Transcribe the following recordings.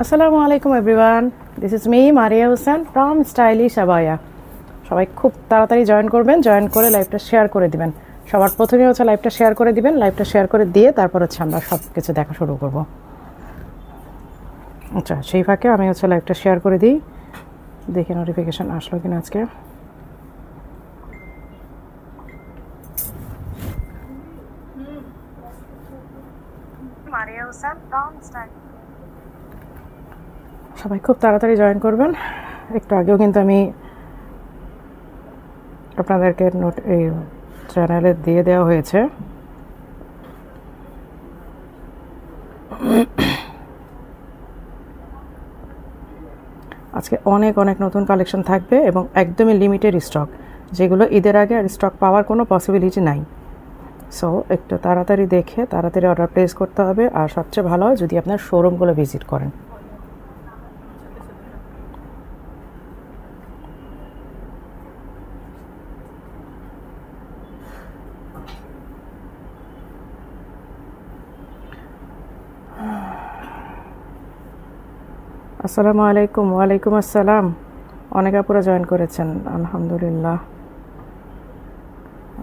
আসসালামু আলাইকুম everyone, this is me Maria Hossain from stylish abaya. সবাই খুব তাড়াতাড়ি জয়েন করবেন, জয়েন করে লাইভটা শেয়ার করে দিবেন। সবার প্রথমে হচ্ছে লাইভটা শেয়ার করে দিবেন, লাইভটা শেয়ার করে দিয়ে তারপর হচ্ছে আমরা সব কিছু দেখা শুরু করব। আচ্ছা, সেই ফাঁকে আমি হচ্ছে লাইভটা শেয়ার করে দিই, দেখি নোটিফিকেশান আসলো কিনা আজকে। মারিয়া হোসেন ফ্রম স্টাইলিশ। সবাই খুব তাড়াতাড়ি জয়েন করবেন। একটু আগেও কিন্তু আমি আপনাদেরকে এই চ্যানেলে দিয়ে দেওয়া হয়েছে। আজকে অনেক অনেক নতুন কালেকশন থাকবে এবং একদমই লিমিটেড স্টক, যেগুলো ঈদের আগে আর স্টক পাওয়ার কোনো পসিবিলিটি নাই। সো একটু তাড়াতাড়ি দেখে তাড়াতাড়ি অর্ডার প্লেস করতে হবে। আর সবচেয়ে ভালো হয় যদি আপনার শোরুমগুলো ভিজিট করেন। আসসালামু আলাইকুম। ওয়ালাইকুম আসসালাম। অনেক আপুরা জয়েন করেছেন, আলহামদুলিল্লাহ।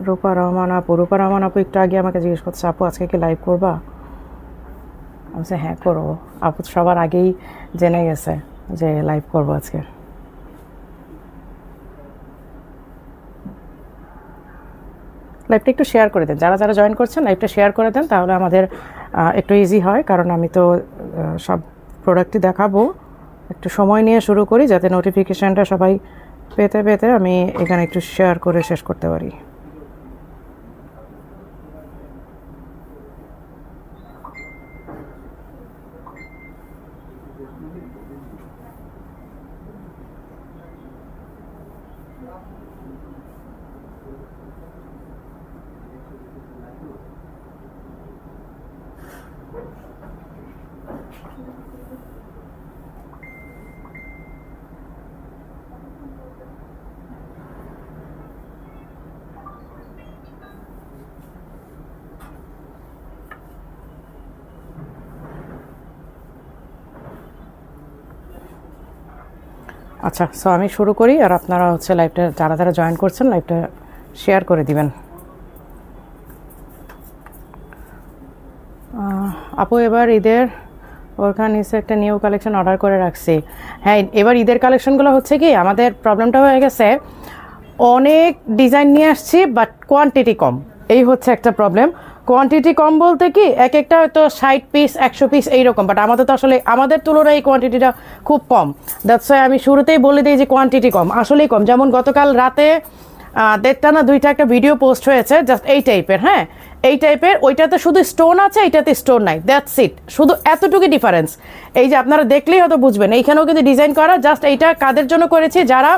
রূপা রহমান আপু একটু আগে আমাকে জিজ্ঞেস করছে, আপু আজকে কি লাইভ করবা? আমি বলছি হ্যাঁ করবো। আপু সবার আগেই জেনে গেছে যে লাইভ করবো আজকে। লাইভটা একটু শেয়ার করে দেন, যারা যারা জয়েন করছেন লাইভটা শেয়ার করে দেন, তাহলে আমাদের একটু ইজি হয়। কারণ আমি তো সব প্রোডাক্টই দেখাবো, একটু সময় নিয়ে শুরু করি যাতে নোটিফিকেশানটা সবাই পেতে পেতে আমি এখানে একটু শেয়ার করে শেষ করতে পারি। আচ্ছা, সো আমি শুরু করি, আর আপনারা হচ্ছে লাইভটা যারা যারা জয়েন করছেন লাইভটা শেয়ার করে দিবেন। আপু এবার ঈদের ওরখান নিচে একটা নিউ কালেকশন অর্ডার করে রাখছি। হ্যাঁ, এবার ঈদের কালেকশনগুলো হচ্ছে কি, আমাদের প্রবলেমটা হয়ে গেছে, অনেক ডিজাইন নিয়ে আসছি বাট কোয়ান্টিটি কম। এই হচ্ছে একটা প্রবলেম। কোয়ান্টিটি কম বলতে কি, এক একটা হয়তো 60 পিস 100 পিস এইরকম, বাট আমাদের তো আসলে আমাদের তুলনায় এই কোয়ান্টিটিটা খুব কম। দ্যাটস ওয়াই আমি শুরুতেই বলে দিই যে কোয়ান্টিটি কম, আসলেই কম। যেমন গতকাল রাতে 1.5টা না 2টা একটা ভিডিও পোস্ট হয়েছে জাস্ট এই টাইপের। হ্যাঁ, এই টাইপের, ওইটাতে শুধু স্টোন আছে, এইটাতে স্টোন নাই, দ্যাটস ইট, শুধু এতটুকু ডিফারেন্স। এই যে আপনারা দেখলেই হয়তো বুঝবেন, এইখানেও কিন্তু ডিজাইন করা। জাস্ট এইটা কাদের জন্য করেছি, যারা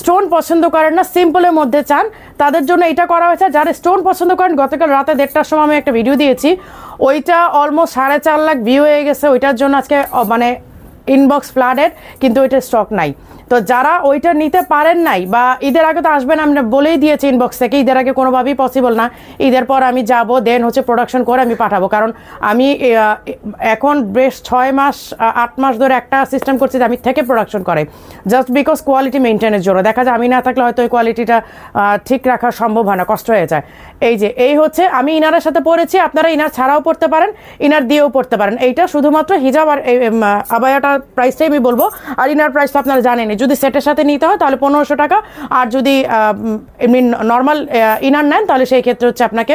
স্টোন পছন্দ করেন না, সিম্পলের মধ্যে চান, তাদের জন্য এটা করা হয়েছে। যারা স্টোন পছন্দ করেন, গতকাল রাতে 1:30টার সময় আমি একটা ভিডিও দিয়েছি, ওইটা অলমোস্ট 4.5 লাখ ভিউ হয়ে গেছে। ওইটার জন্য আজকে মানে ইনবক্স ফ্লাডেড, কিন্তু ওইটার স্টক নাই। তো যারা ওইটা নিতে পারেন নাই বা ঈদের আগে তো আসবেন, আমরা বলেই দিয়েছি ইনবক্স থেকে, ঈদের আগে কোনোভাবেই পসিবল না। ঈদের পর আমি যাব, দেন হচ্ছে প্রোডাকশন করে আমি পাঠাবো। কারণ আমি এখন বেশ 6 মাস 8 মাস ধরে একটা সিস্টেম করছি যে আমি থেকে প্রোডাকশন করে, জাস্ট বিকজ কোয়ালিটি মেনটেনের জন্য। দেখা যায় আমি না থাকলে হয়তো ওই কোয়ালিটিটা ঠিক রাখা সম্ভব হয় না, কষ্ট হয়ে যায়। এই হচ্ছে আমি ইনারের সাথে পড়েছি, আপনারা ইনার ছাড়াও পড়তে পারেন, ইনার দিয়েও পড়তে পারেন। এইটা শুধুমাত্র হিজাব আর আবায়াটার প্রাইসটাই আমি বলবো, আর ইনার প্রাইস তো আপনারা জানেন। যদি সেটের সাথে নিতে হয় তাহলে 1500 টাকা, আর যদি এমনি নর্মাল ইনার নেন তাহলে সেই ক্ষেত্রে হচ্ছে আপনাকে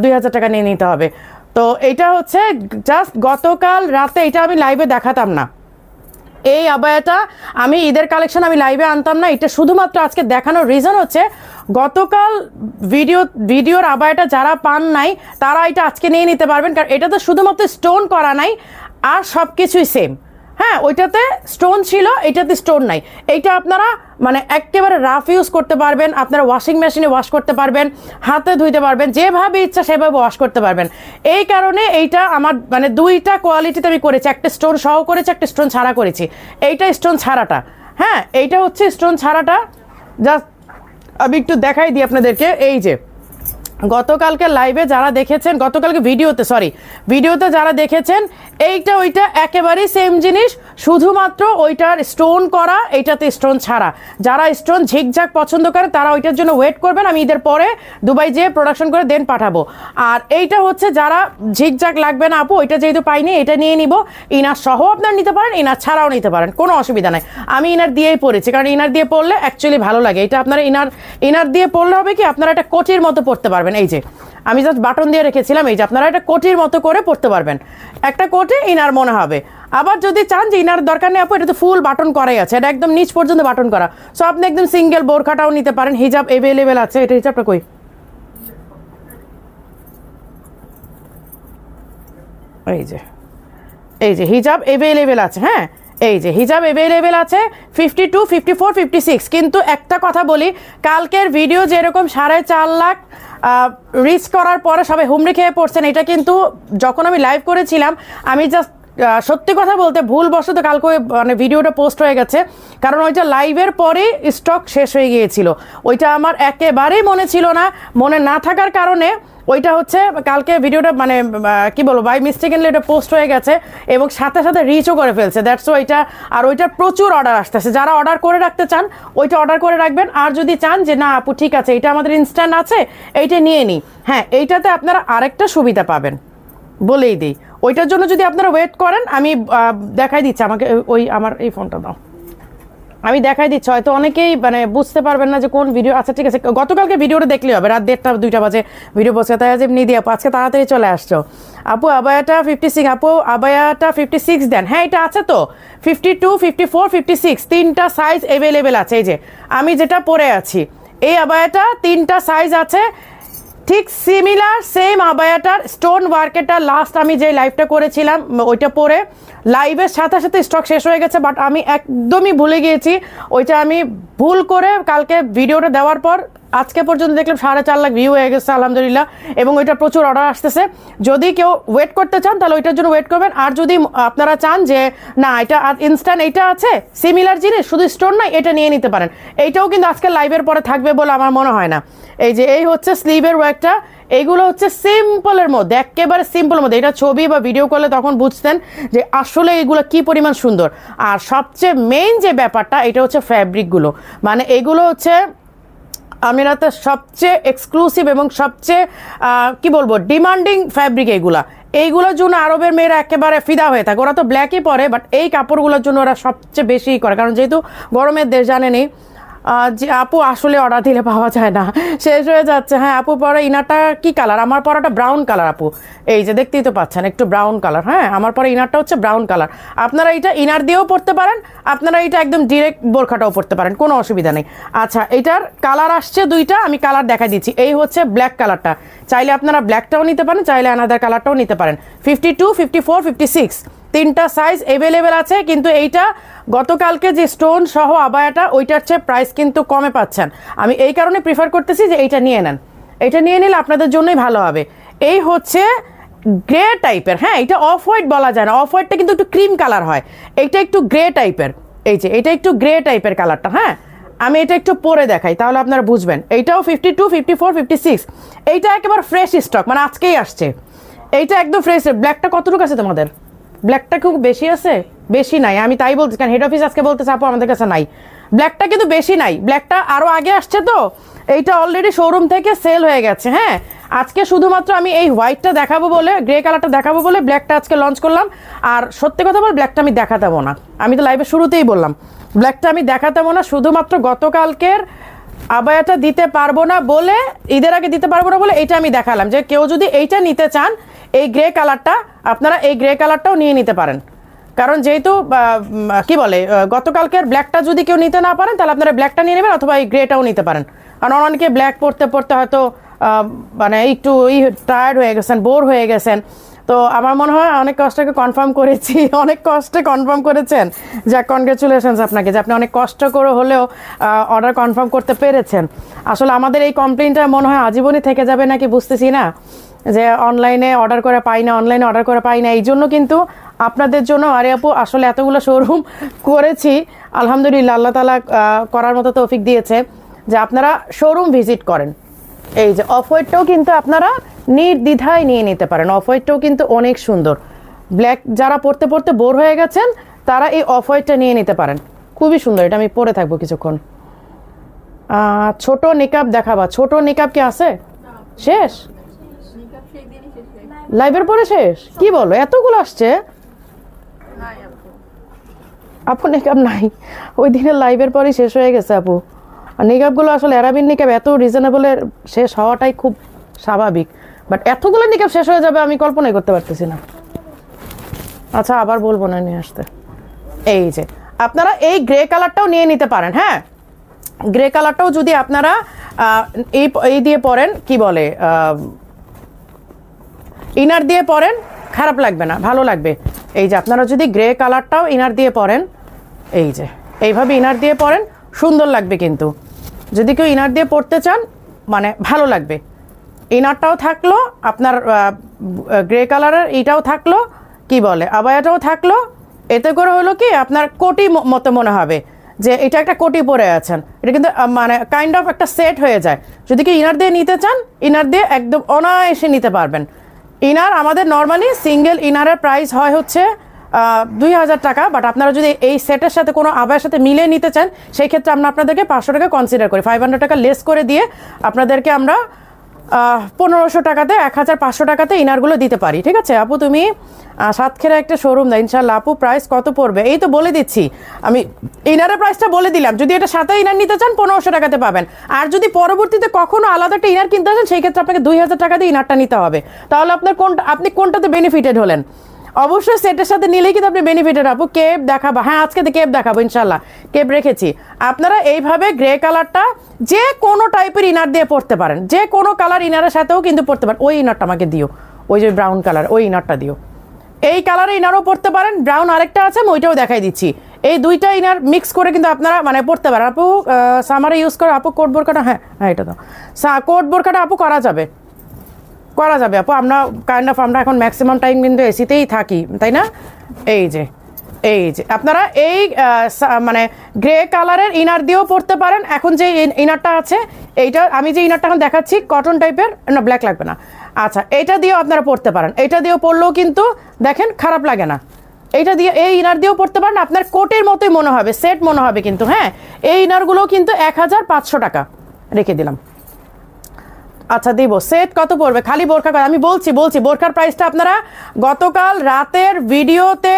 2000 টাকা নিয়ে নিতে হবে। তো এইটা হচ্ছে জাস্ট গতকাল রাতে, এটা আমি লাইভে দেখাতাম না। এই আবায়াটা আমি ঈদের কালেকশন আমি লাইভে আনতাম না, এটা শুধুমাত্র আজকে দেখানোর রিজন হচ্ছে গতকাল ভিডিওর আবায়াটা যারা পান নাই তারা এটা আজকে নিয়ে নিতে পারবেন। কারণ এটা তো শুধুমাত্র স্টোন করা নাই, আর সব কিছুই সেম। হ্যাঁ, ওইটাতে স্টোন ছিল, এইটাতে স্টোন নাই। এইটা আপনারা মানে একেবারে রাফ ইউজ করতে পারবেন, আপনারা ওয়াশিং মেশিনে ওয়াশ করতে পারবেন, হাতে ধুইতে পারবেন, যেভাবে ইচ্ছা সেভাবে ওয়াশ করতে পারবেন। এই কারণে এইটা আমার মানে 2টা কোয়ালিটিতে আমি করেছি, একটা স্টোন সহ করেছি, একটা স্টোন ছাড়া করেছি। এইটা স্টোন ছাড়াটা। হ্যাঁ, এইটা হচ্ছে স্টোন ছাড়াটা। জাস্ট আমি একটু দেখাই দিই আপনাদেরকে। এই যে গতকালকে লাইভে যারা দেখেছেন, গতকালকে ভিডিওতে যারা দেখেছেন, এইটা ওইটা একেবারেই সেম জিনিস, শুধুমাত্র ওইটার স্টোন করা, এইটাতে স্টোন ছাড়া। যারা স্টোন ঝিকঝাক পছন্দ করে তারা ওইটার জন্য ওয়েট করবেন, আমি ঈদের পরে দুবাই যেয়ে প্রোডাকশন করে দেন পাঠাবো। আর এইটা হচ্ছে যারা ঝিকঝাক লাগবে না আপু, ওইটা যেহেতু পাইনি এটা নিয়ে নিব। ইনার সহ আপনার নিতে পারেন, ইনার ছাড়াও নিতে পারেন, কোনো অসুবিধা নাই। আমি ইনার দিয়েই পরেছি, কারণ ইনার দিয়ে পরলে অ্যাকচুয়ালি ভালো লাগে। এটা আপনারা ইনার দিয়ে পরলে হবে কি, আপনারা একটা কোটির মতো পরতে পারবেন। এই যে আমি জাস্ট বাটন দিয়ে রেখেছিলাম, এই যে আপনারা একটা কোটির মতো করে পরতে পারবেন, একটা কোটে ইনার মনে হবে। আবার যদি চান যে ইনার দরকার নেই আপু, এটা তো ফুল বাটন করাই আছে, এটা একদম নিচ পর্যন্ত বাটন করা, সো আপনি একদম সিঙ্গেল বোরখাটাও নিতে পারেন। হিজাব অ্যাভেলেবেল আছে, এটা হিজাবটা কই, এই যে হিজাব অ্যাভেলেবেল আছে। হ্যাঁ, এই যে হিজাব অ্যাভেলেবেল আছে 52, 54, 56। কিন্তু একটা কথা বলি, কালকের ভিডিও যেরকম 4.5 লাখ রিচ করার পরে সবাই হুমড়ি খেয়ে পড়ছেন, এটা কিন্তু যখন আমি লাইভ করেছিলাম, আমি জাস্ট সত্যি কথা বলতে ভুলবশত কালকে মানে ভিডিওটা পোস্ট হয়ে গেছে, কারণ ওইটা লাইভের পরে স্টক শেষ হয়ে গিয়েছিল। ওইটা আমার একেবারেই মনে ছিল না, মনে না থাকার কারণে ওইটা হচ্ছে কালকে ভিডিওটা মানে কি বলবো, বাই মিস্টেকেনলি এটা পোস্ট হয়ে গেছে এবং সাথে সাথে রিচও করে ফেলছে। দ্যাটস ওইটা। আর ওইটার প্রচুর অর্ডার আসতেছে, যারা অর্ডার করে রাখতে চান ওইটা অর্ডার করে রাখবেন। আর যদি চান যে না আপু ঠিক আছে এটা আমাদের ইনস্ট্যান্ট আছে, এইটা নিয়ে নিই, হ্যাঁ এইটাতে আপনারা আরেকটা সুবিধা পাবেন, বলেই দিই। ওইটার জন্য যদি আপনারা ওয়েট করেন, আমি দেখাই দিচ্ছি, আমাকে ওই আমার এই ফোনটা দাও, আমি দেখাই দিচ্ছি। হয়তো অনেকেই মানে বুঝতে পারবেন না যে কোন ভিডিও। আচ্ছা ঠিক আছে, গতকালকে ভিডিওটা দেখলে হবে, রাত 1:30 2টা বাজে ভিডিও পোস্ট, তাই আজ এমনি দিয়ে আপু আজকে তাড়াতাড়ি চলে আসছো। আপু আবায়াটা 56, আপু আবায়াটা 56 দেন। হ্যাঁ এটা আছে তো, 52, 54, 56 তিনটা সাইজ অ্যাভেলেবেল আছে। এই যে আমি যেটা পরে আছি, এই আবায়াটা 3টা সাইজ আছে, ঠিক সিমিলার সেম আবায়াটার স্টোন ওয়ার্কেরটা লাস্ট আমি যে লাইভটা করেছিলাম ওইটা পরে লাইভের সাথে সাথে স্টক শেষ হয়ে গেছে, বাট আমি একদমই ভুলে গিয়েছি। ওইটা আমি ভুল করে কালকে ভিডিওটা দেওয়ার পর আজকে পর্যন্ত দেখলাম 4.5 লাখ ভিউ হয়ে গেছে আলহামদুলিল্লাহ, এবং ওইটা প্রচুর অর্ডার আসতেছে। যদি কেউ ওয়েট করতে চান তাহলে ওইটার জন্য ওয়েট করবেন। আর যদি আপনারা চান যে না এটা ইনস্ট্যান্ট এইটা আছে সিমিলার জিনিস শুধু স্টোন নাই, এটা নিয়ে নিতে পারেন। এইটাও কিন্তু আজকে লাইভের পরে থাকবে বলে আমার মনে হয় না। এই যে এই হচ্ছে স্লিভের ওয়ার্কটা, এইগুলো হচ্ছে সিম্পলের মধ্যে, একেবারে সিম্পলের মধ্যে। এটা ছবি বা ভিডিও করলে তখন বুঝতেন যে আসলে এইগুলো কি পরিমাণ সুন্দর। আর সবচেয়ে মেইন যে ব্যাপারটা, এটা হচ্ছে ফ্যাব্রিকগুলো, মানে এগুলো হচ্ছে আমিরাতের সবচেয়ে এক্সক্লুসিভ এবং সবচেয়ে কি বলবো ডিমান্ডিং ফ্যাব্রিক। এইগুলোর জন্য আরবের মেয়েরা একেবারে ফিদা হয়ে থাকে। ওরা তো ব্ল্যাকই পরে, বাট এই কাপড়গুলোর জন্য ওরা সবচেয়ে বেশি করে, কারণ যেহেতু গরমের দেশ জানেনি। যে আপু আসলে অর্ডার দিলে পাওয়া যায় না, শেষ হয়ে যাচ্ছে। হ্যাঁ আপু পরে ইনারটা কি কালার? আমার পরাটা ব্রাউন কালার আপু, এই যে দেখতেই তো পাচ্ছেন একটু ব্রাউন কালার। হ্যাঁ আমার পরে ইনারটা হচ্ছে ব্রাউন কালার। আপনারা এটা ইনার দিয়েও পরতে পারেন, আপনারা এটা একদম ডিরেক্ট বোরখাটাও পরতে পারেন, কোনো অসুবিধা নেই। আচ্ছা এটার কালার আসছে 2টা, আমি কালার দেখা দিচ্ছি। এই হচ্ছে ব্ল্যাক কালারটা, চাইলে আপনারা ব্ল্যাকটাও নিতে পারেন, চাইলে আনাদার কালারটাও নিতে পারেন। 52, 54, 56 তিনটা সাইজ অ্যাভেলেবেল আছে। কিন্তু এইটা গতকালকে যে স্টোন সহ আবায়াটা ওইটার চেয়ে প্রাইস কিন্তু কমে পাচ্ছেন। আমি এই কারণে প্রিফার করতেছি যে এইটা নিয়ে নেন, এটা নিয়ে নিলে আপনাদের জন্যই ভালো হবে। এই হচ্ছে গ্রে টাইপের, হ্যাঁ এটা অফ হোয়াইট বলা যায় না, অফ হোয়াইটটা কিন্তু একটু ক্রিম কালার হয়, এইটা একটু গ্রে টাইপের। এই যে এটা একটু গ্রে টাইপের কালারটা। হ্যাঁ আমি এটা একটু পরে দেখাই তাহলে আপনারা বুঝবেন। এইটাও 52, 54, 56 এইটা একেবারে ফ্রেশ স্টক, মানে আজকেই আসছে। এইটা একদম ফ্রেশ। ব্ল্যাকটা কতটুকু আছে তোমাদের? ব্ল্যাকটা খুব বেশি আছে? বেশি নাই, আমি তাই বলছি, কারণ হেড অফিস আজকে বলতেছে আপু আমাদের কাছে নাই। ব্ল্যাকটা কিন্তু বেশি নাই, ব্ল্যাকটা আরও আগে আসছে তো, এইটা অলরেডি শোরুম থেকে সেল হয়ে গেছে। হ্যাঁ আজকে শুধুমাত্র আমি এই হোয়াইটটা দেখাবো বলে, গ্রে কালারটা দেখাবো বলে ব্ল্যাকটা আজকে লঞ্চ করলাম। আর সত্যি কথা বল ব্ল্যাকটা আমি দেখাতামও না, আমি তো লাইভের শুরুতেই বললাম ব্ল্যাকটা আমি দেখাতামও না, শুধুমাত্র গতকালকের আবায়াটা দিতে পারবো না বলে, ঈদের আগে দিতে পারবো না বলে এইটা আমি দেখালাম। যে কেউ যদি এইটা নিতে চান এই গ্রে কালারটা, আপনারা এই গ্রে কালারটাও নিয়ে নিতে পারেন। কারণ যেহেতু কি বলে গতকালকের ব্ল্যাকটা যদি কেউ নিতে না পারেন তাহলে আপনারা ব্ল্যাকটা নিয়ে নেবেন, অথবা এই গ্রেটাও নিতে পারেন। কারণ অনেকে ব্ল্যাক পড়তে পড়তে হয়তো মানে একটু টায়ার্ড হয়ে গেছেন, বোর হয়ে গেছেন। তো আমার মনে হয় অনেক কষ্টকে কনফার্ম করেছি, অনেক কষ্টে কনফার্ম করেছেন। যাক কনগ্রেচুলেশনস আপনাকে যে আপনি অনেক কষ্ট করে হলেও অর্ডার কনফার্ম করতে পেরেছেন। আসলে আমাদের এই কমপ্লেনটা মনে হয় আজীবনই থেকে যাবে নাকি বুঝতেছি না, যে অনলাইনে অর্ডার করে পাই না, অনলাইনে অর্ডার করে পাই না। এই জন্য কিন্তু আপনাদের জন্য আরে আপু আসলে এতগুলো শোরুম করেছি আলহামদুলিল্লাহ, আল্লাহ তাআলা করার মতো তৌফিক দিয়েছে যে আপনারা শোরুম ভিজিট করেন। এই যে অফ হোয়াইটটাও কিন্তু আপনারা নির্দ্বিধায় নিয়ে নিতে পারেন। অফ হোয়াইটটাও কিন্তু অনেক সুন্দর। ব্ল্যাক যারা পরতে পরতে বোর হয়ে গেছেন তারা এই অফ হোয়াইটটা নিয়ে নিতে পারেন, খুবই সুন্দর। এটা আমি পরে থাকবো কিছুক্ষণ। ছোট নিকাব দেখাবা। ছোট নিকাব কি আছে? শেষ লাইভের পরে শেষ? কি বলো, এতগুলো আসছে? আপু নিকাব নাই, ওই দিনের লাইভের পরেই শেষ হয়ে গেছে আপু। আর নিকাবগুলো আসলে অ্যারাবিন নিকাব এত রিজনেবলের শেষ হওয়াটাই খুব স্বাভাবিক, বাট এতগুলো নিকাব শেষ হয়ে যাবে আমি কল্পনাই করতে পারতেছি না। আচ্ছা আবার বলবো না নিয়ে আসতে। এই যে আপনারা এই গ্রে কালারটাও নিয়ে নিতে পারেন। হ্যাঁ, গ্রে কালারটাও যদি আপনারা এই দিয়ে পরেন, কি বলে, ইনার দিয়ে পরেন, খারাপ লাগবে না, ভালো লাগবে। এই যে আপনারা যদি গ্রে কালারটাও ইনার দিয়ে পরেন, এই যে এইভাবে ইনার দিয়ে পরেন, সুন্দর লাগবে। কিন্তু যদি কেউ ইনার দিয়ে পরতে চান মানে ভালো লাগবে। ইনারটাও থাকলো আপনার, গ্রে কালারের এইটাও থাকলো, কি বলে, আবায়াটাও থাকলো। এতে করে হলো কি আপনার কোটি মতো মনে হবে যে এটা একটা কোটি পরে আছেন। এটা কিন্তু মানে কাইন্ড অফ একটা সেট হয়ে যায়। যদি কেউ ইনার দিয়ে নিতে চান, ইনার দিয়ে একদম অনায়াসে নিতে পারবেন। ইনার আমাদের নর্মালি সিঙ্গেল ইনারের প্রাইস হয় হচ্ছে 2000 টাকা, বাট আপনারা যদি এই সেটের সাথে কোনো আবায়ের সাথে মিলিয়ে নিতে চান সেই ক্ষেত্রে আমরা আপনাদেরকে 500 টাকা কনসিডার করি। 500 টাকা লেস করে দিয়ে আপনাদেরকে আমরা 1500 টাকাতে, 1500 টাকাতে ইনারগুলো দিতে পারি। ঠিক আছে আপু, তুমি সাতক্ষীরা একটা শোরুম দেয় ইনশাল্লাহ। আপু প্রাইস কত পড়বে? এই তো বলে দিচ্ছি আমি, ইনারের প্রাইসটা বলে দিলাম। যদি এটা সাথে ইনার নিতে চান 1500 টাকাতে পাবেন। আর যদি পরবর্তীতে কখনো আলাদা একটা ইনার কিনতে চান সেই ক্ষেত্রে আপনাকে 2000 টাকা দিয়ে ইনারটা নিতে হবে। তাহলে আপনি কোনটাতে বেনিফিটেড হলেন? অবশ্যই সেটের সাথে নিলেই কিন্তু আপনি বেনিফিটেড। আপু কেপ দেখাবো? হ্যাঁ আজকে কেপ দেখাবো ইনশাল্লাহ, কেপ রেখেছি। আপনারা এইভাবে গ্রে কালারটা যে কোনো টাইপের ইনার দিয়ে পরতে পারেন, যে কোনো কালার ইনারের সাথেও কিন্তু পরতে পারেন। ওই ইনারটা আমাকে দিও, ওই যে ব্রাউন কালার, ওই ইনারটা দিও। এই কালারে ইনারও পরতে পারেন, ব্রাউন আরেকটা আছে আমি ওইটাও দেখাই দিচ্ছি। এই দুইটা ইনার মিক্স করে কিন্তু আপনারা মানে পরতে পারেন। আপু সামারে ইউজ করে আপু কোট বোরকাটা, হ্যাঁ হ্যাঁ এটা তো কোট বোরকাটা আপু করা যাবে আপু। আমরা কাইন্ড অফ আমরা এখন ম্যাক্সিমাম টাইম কিন্তু এসিতেই থাকি, তাই না? এই যে আপনারা এই মানে গ্রে কালারের ইনার দিয়েও পরতে পারেন। এখন যে ইনারটা আছে, এইটা আমি যে ইনারটা এখন দেখাচ্ছি কটন টাইপের, না ব্ল্যাক লাগবে না। আচ্ছা এটা দিয়েও আপনারা পরতে পারেন। এটা দিয়েও পরলেও কিন্তু দেখেন খারাপ লাগে না। এইটা দিয়ে, এই ইনার দিয়েও পরতে পারেন, আপনার কোটের মতোই মনে হবে, সেট মনে হবে কিন্তু। হ্যাঁ, এই ইনারগুলো কিন্তু 1500 টাকা রেখে দিলাম। আচ্ছা দিব। সেট কত পড়বে? খালি বোরখা আমি বলছি বোরখার প্রাইসটা আপনারা গতকাল রাতের ভিডিওতে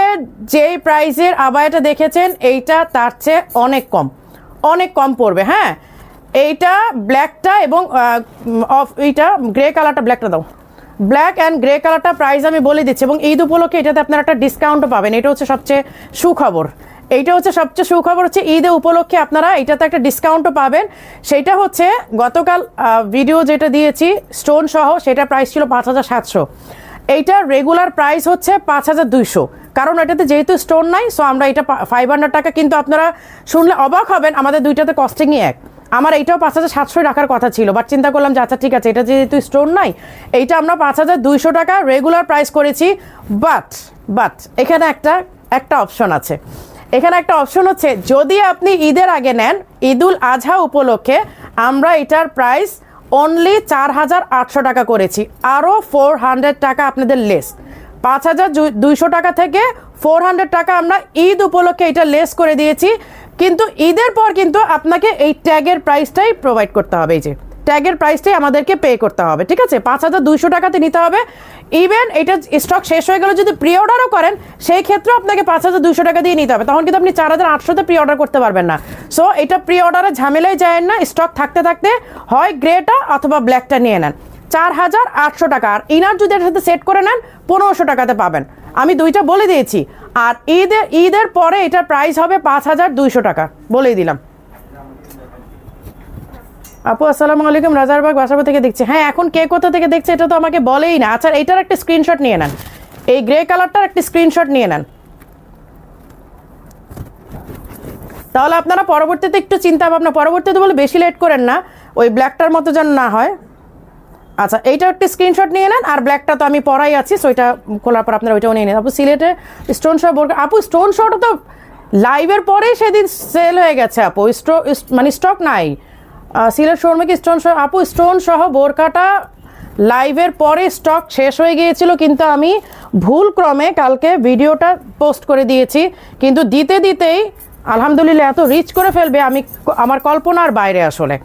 যেই প্রাইসের আবায়াটা দেখেছেন এইটা তার চেয়ে অনেক কম পড়বে। হ্যাঁ, এইটা ব্ল্যাকটা এবং এইটা গ্রে কালারটা, ব্ল্যাকটা দাও, ব্ল্যাক অ্যান্ড গ্রে কালারটা প্রাইস আমি বলে দিচ্ছি। এবং ঈদ উপলক্ষে এটাতে আপনারা একটা ডিসকাউন্টও পাবেন। এটা হচ্ছে সবচেয়ে সুখবর। হচ্ছে ঈদে উপলক্ষে আপনারা এটাতে একটা ডিসকাউন্টও পাবেন। সেইটা হচ্ছে গতকাল ভিডিও যেটা দিয়েছি স্টোন সহ, সেটা প্রাইস ছিল 5700। এইটার রেগুলার প্রাইস হচ্ছে 5200, কারণ এটাতে যেহেতু স্টোন নাই, সো আমরা এটা 500 টাকা। কিন্তু আপনারা শুনলে অবাক হবেন, আমাদের দুইটাতে কস্টিংই এক। আমার এইটাও 5700 রাখার কথা ছিল, বাট চিন্তা করলাম যে আচ্ছা ঠিক আছে, এটা যেহেতু স্টোন নাই, এইটা আমরা 5200 টাকা রেগুলার প্রাইস করেছি। বাট এখানে একটা অপশন আছে। এখানে একটা অপশন হচ্ছে, যদি আপনি ঈদের আগে নেন, ঈদুল আজহা উপলক্ষে আমরা এটার প্রাইস অনলি 4800 টাকা করেছি। আরও 400 টাকা আপনাদের লেস, 5200 টাকা থেকে 400 টাকা আমরা ঈদ উপলক্ষে এটা লেস করে দিয়েছি। কিন্তু ঈদের পর কিন্তু আপনাকে এই ট্যাগের প্রাইসটাই প্রোভাইড করতে হবে। এই যে ট্যাগের প্রাইসটাই আমাদেরকে পে করতে হবে। ঠিক আছে, 5200 টাকাতে নিতে হবে। ইভেন এটা স্টক শেষ হয়ে গেলে যদি প্রি অর্ডারও করেন, সেই ক্ষেত্রেও আপনাকে 5200 টাকা দিয়ে নিতে হবে। তখন কিন্তু আপনি 4800-তে প্রি অর্ডার করতে পারবেন না। সো এটা প্রি অর্ডারে ঝামেলায় যায় না। স্টক থাকতে থাকতে হয় গ্রেটা অথবা ব্ল্যাকটা নিয়ে নেন। 4800 টাকা। আর ইনার যদি এর সাথে সেট করে নেন 1500 টাকাতে পাবেন। আমি দুইটা বলে দিয়েছি। আর ঈদের পরে এটার প্রাইস হবে 5200 টাকা, বলেই দিলাম। আপু আসসালামু আলাইকুম, রাজারবাগ বাসাবো থেকে দেখছি। হ্যাঁ, এখন কে কোথা থেকে দেখছে এটা তো আমাকে বলেই না। আচ্ছা এটার একটা স্ক্রিনশট নিয়ে নেন, এই গ্রে কালারটার একটা স্ক্রিনশট নিয়ে নেন, তাহলে আপনারা পরবর্তীতে একটু চিন্তা ভাবনা, পরবর্তীতে বলে বেশি লেট করেন না, ওই ব্ল্যাকটার মতো যেন না হয়। আচ্ছা এইটা একটা স্ক্রিনশট নিয়ে নেন। আর ব্ল্যাকটা তো আমি পরাই আছি, সো এটা খোলার পর আপনারা ওইটাও নিয়ে নেন। আপু সিলেটে স্টোন শট বোরকা, আপু স্টোন শটও তো লাইভের পরেই সেদিন সেল হয়ে গেছে আপু, মানে স্টক নাই। সিলেট শোরুমে কি স্টোন সহ? আপু স্টোন সহ বোরকাটা লাইভের পরে স্টক শেষ হয়ে গিয়েছিল, কিন্তু আমি ভুলক্রমে কালকে ভিডিওটা পোস্ট করে দিয়েছি, কিন্তু দিতে দিতেই আলহামদুলিল্লাহ এত রিচ করে ফেলবে আমি আমার কল্পনার বাইরে আসলে।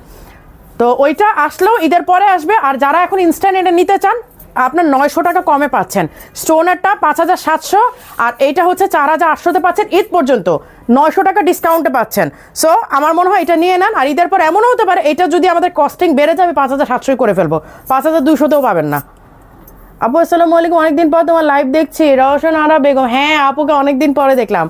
তো ওইটা আসলেও ঈদের পরে আসবে। আর যারা এখন ইনস্ট্যান্ট এটা নিতে চান আপনার 900 টাকা কমে পাচ্ছেন। স্টোনেরটা 5700 আর এইটা হচ্ছে 4800-তে পাচ্ছেন ঈদ পর্যন্ত, 900 টাকা ডিসকাউন্টে পাচ্ছেন। সো আমার মনে হয় এটা নিয়ে নেন। আর ঈদের পর এমনও হতে পারে এটা যদি আমাদের কস্টিং বেড়ে যাবে 5700 করে ফেলবো, 5200-তেও পাবেন না। আপু আসসালামু আলাইকুম, অনেকদিন পর তোমার লাইভ দেখছি। রওশন আরা বেগম, হ্যাঁ আপুকে অনেকদিন পরে দেখলাম।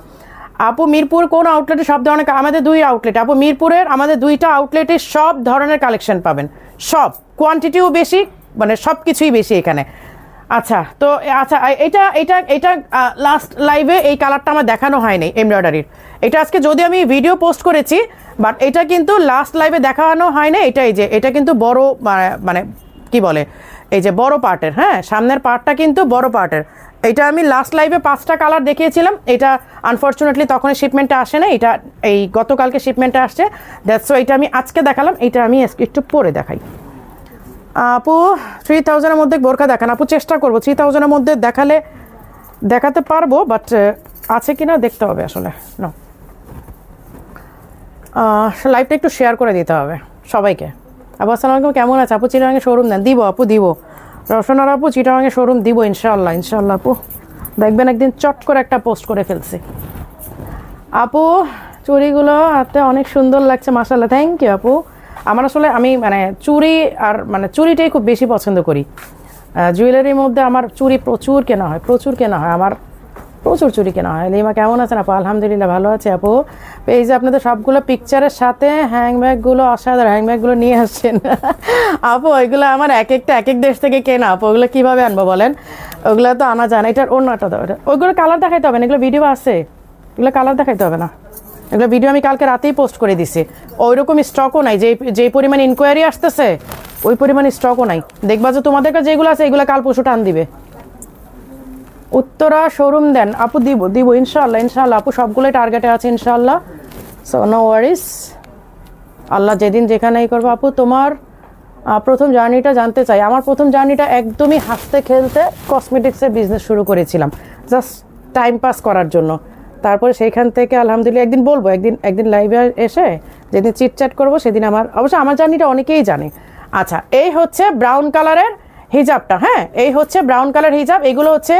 আপু মিরপুর কোন আউটলেটে সব ধরনের? আমাদের 2 আউটলেট আপু, মিরপুরের আমাদের 2টা আউটলেটে সব ধরনের কালেকশন পাবেন, সব কোয়ান্টিটিও বেশি, মানে সব কিছুই বেশি এখানে। আচ্ছা তো আচ্ছা এটা এটা এটা লাস্ট লাইভে এই কালারটা আমার দেখানো হয়নি এমব্রয়ডারির, এটা আজকে যদি আমি ভিডিও পোস্ট করেছি, বাট এটা কিন্তু লাস্ট লাইভে দেখানো হয় না। এটা এই যে এটা কিন্তু বড় মানে কি বলে এই যে বড় পার্টের, হ্যাঁ সামনের পার্টটা কিন্তু বড় পার্টের। এটা আমি লাস্ট লাইভে 5টা কালার দেখিয়েছিলাম, এটা আনফর্চুনেটলি তখন শিপমেন্টে আসে না, এটা এই গতকালকে শিপমেন্টে আসছে, দ্যাটস সো এটা আমি আজকে দেখালাম। এটা আমি একটু পরে দেখাই। আপু 3000-এর মধ্যে বোরকা দেখান। আপু চেষ্টা করবো 3000-এর মধ্যে দেখাতে পারবো, বাট আছে কিনা দেখতে হবে আসলে। না লাইভটা একটু শেয়ার করে দিতে হবে সবাইকে। আপু আসসালামু আলাইকুম, কেমন আছে? আপু চিটাগাংয়ে শোরুম দেন? দিব আপু, দিব। রওশনার আপু চিটাগাংয়ে শোরুম দিব ইনশাআল্লাহ, ইনশাআল্লাহ আপু দেখবেন একদিন চট করে একটা পোস্ট করে ফেলছি। আপু চুড়িগুলো হাতে অনেক সুন্দর লাগছে মাশাআল্লাহ, থ্যাংক ইউ আপু। আমার আসলে আমি মানে চুড়ি আর মানে চুড়িটাই খুব বেশি পছন্দ করি। জুয়েলারির মধ্যে আমার চুড়ি প্রচুর কেনা হয়, আমার প্রচুর চুড়ি কেনা হয়। লিমা কেমন আছেন আপু? আলহামদুলিল্লাহ ভালো আছে আপু। এই যে আপনাদের সবগুলো পিকচারের সাথে হ্যান্ডব্যাগগুলো অসাধারণ, হ্যান্ডব্যাগগুলো নিয়ে আসছেন আপু। ওইগুলো আমার এক এক দেশ থেকে কেনা আপু, ওগুলো কীভাবে আনবো বলেন? ওগুলো তো আনা যায় না। এটার অন্যটা তো ওইগুলো কালার দেখাইতে হবে না, এগুলো ভিডিও আছে, এগুলো কালার দেখাইতে হবে না, এগুলো ভিডিও আমি কালকে রাতেই পোস্ট করে দিছি। ওই রকম স্টকও নাই, যেই পরিমাণ ইনকোয়ারি আসতেছে ওই পরিমাণ স্টকও নাই। দেখবা যে তোমাদের কাছে যেগুলো আছে এগুলো কাল পরশু টান দিবে। উত্তরা শোরুম দেন আপু? দিব ইনশাআল্লাহ, ইনশাআল্লাহ আপু সবগুলোই টার্গেটে আছে ইনশাআল্লাহ, সো নো ওয়ারিস। আল্লাহ যেদিন যেখানেই করবো। আপু তোমার প্রথম জার্নিটা জানতে চাই। আমার প্রথম জার্নিটা একদমই হাসতে খেলতে কসমেটিক্সের বিজনেস শুরু করেছিলাম, জাস্ট টাইম পাস করার জন্য। তারপরে সেইখান থেকে আলহামদুলিল্লাহ একদিন বলবো, একদিন লাইভে এসে যেদিন চিটচ্যাট করবো সেদিন অবশ্য আমার জার্নিটা অনেকেই জানে। আচ্ছা এই হচ্ছে ব্রাউন কালারের হিজাবটা, হ্যাঁ এই হচ্ছে ব্রাউন কালার হিজাব। এগুলো হচ্ছে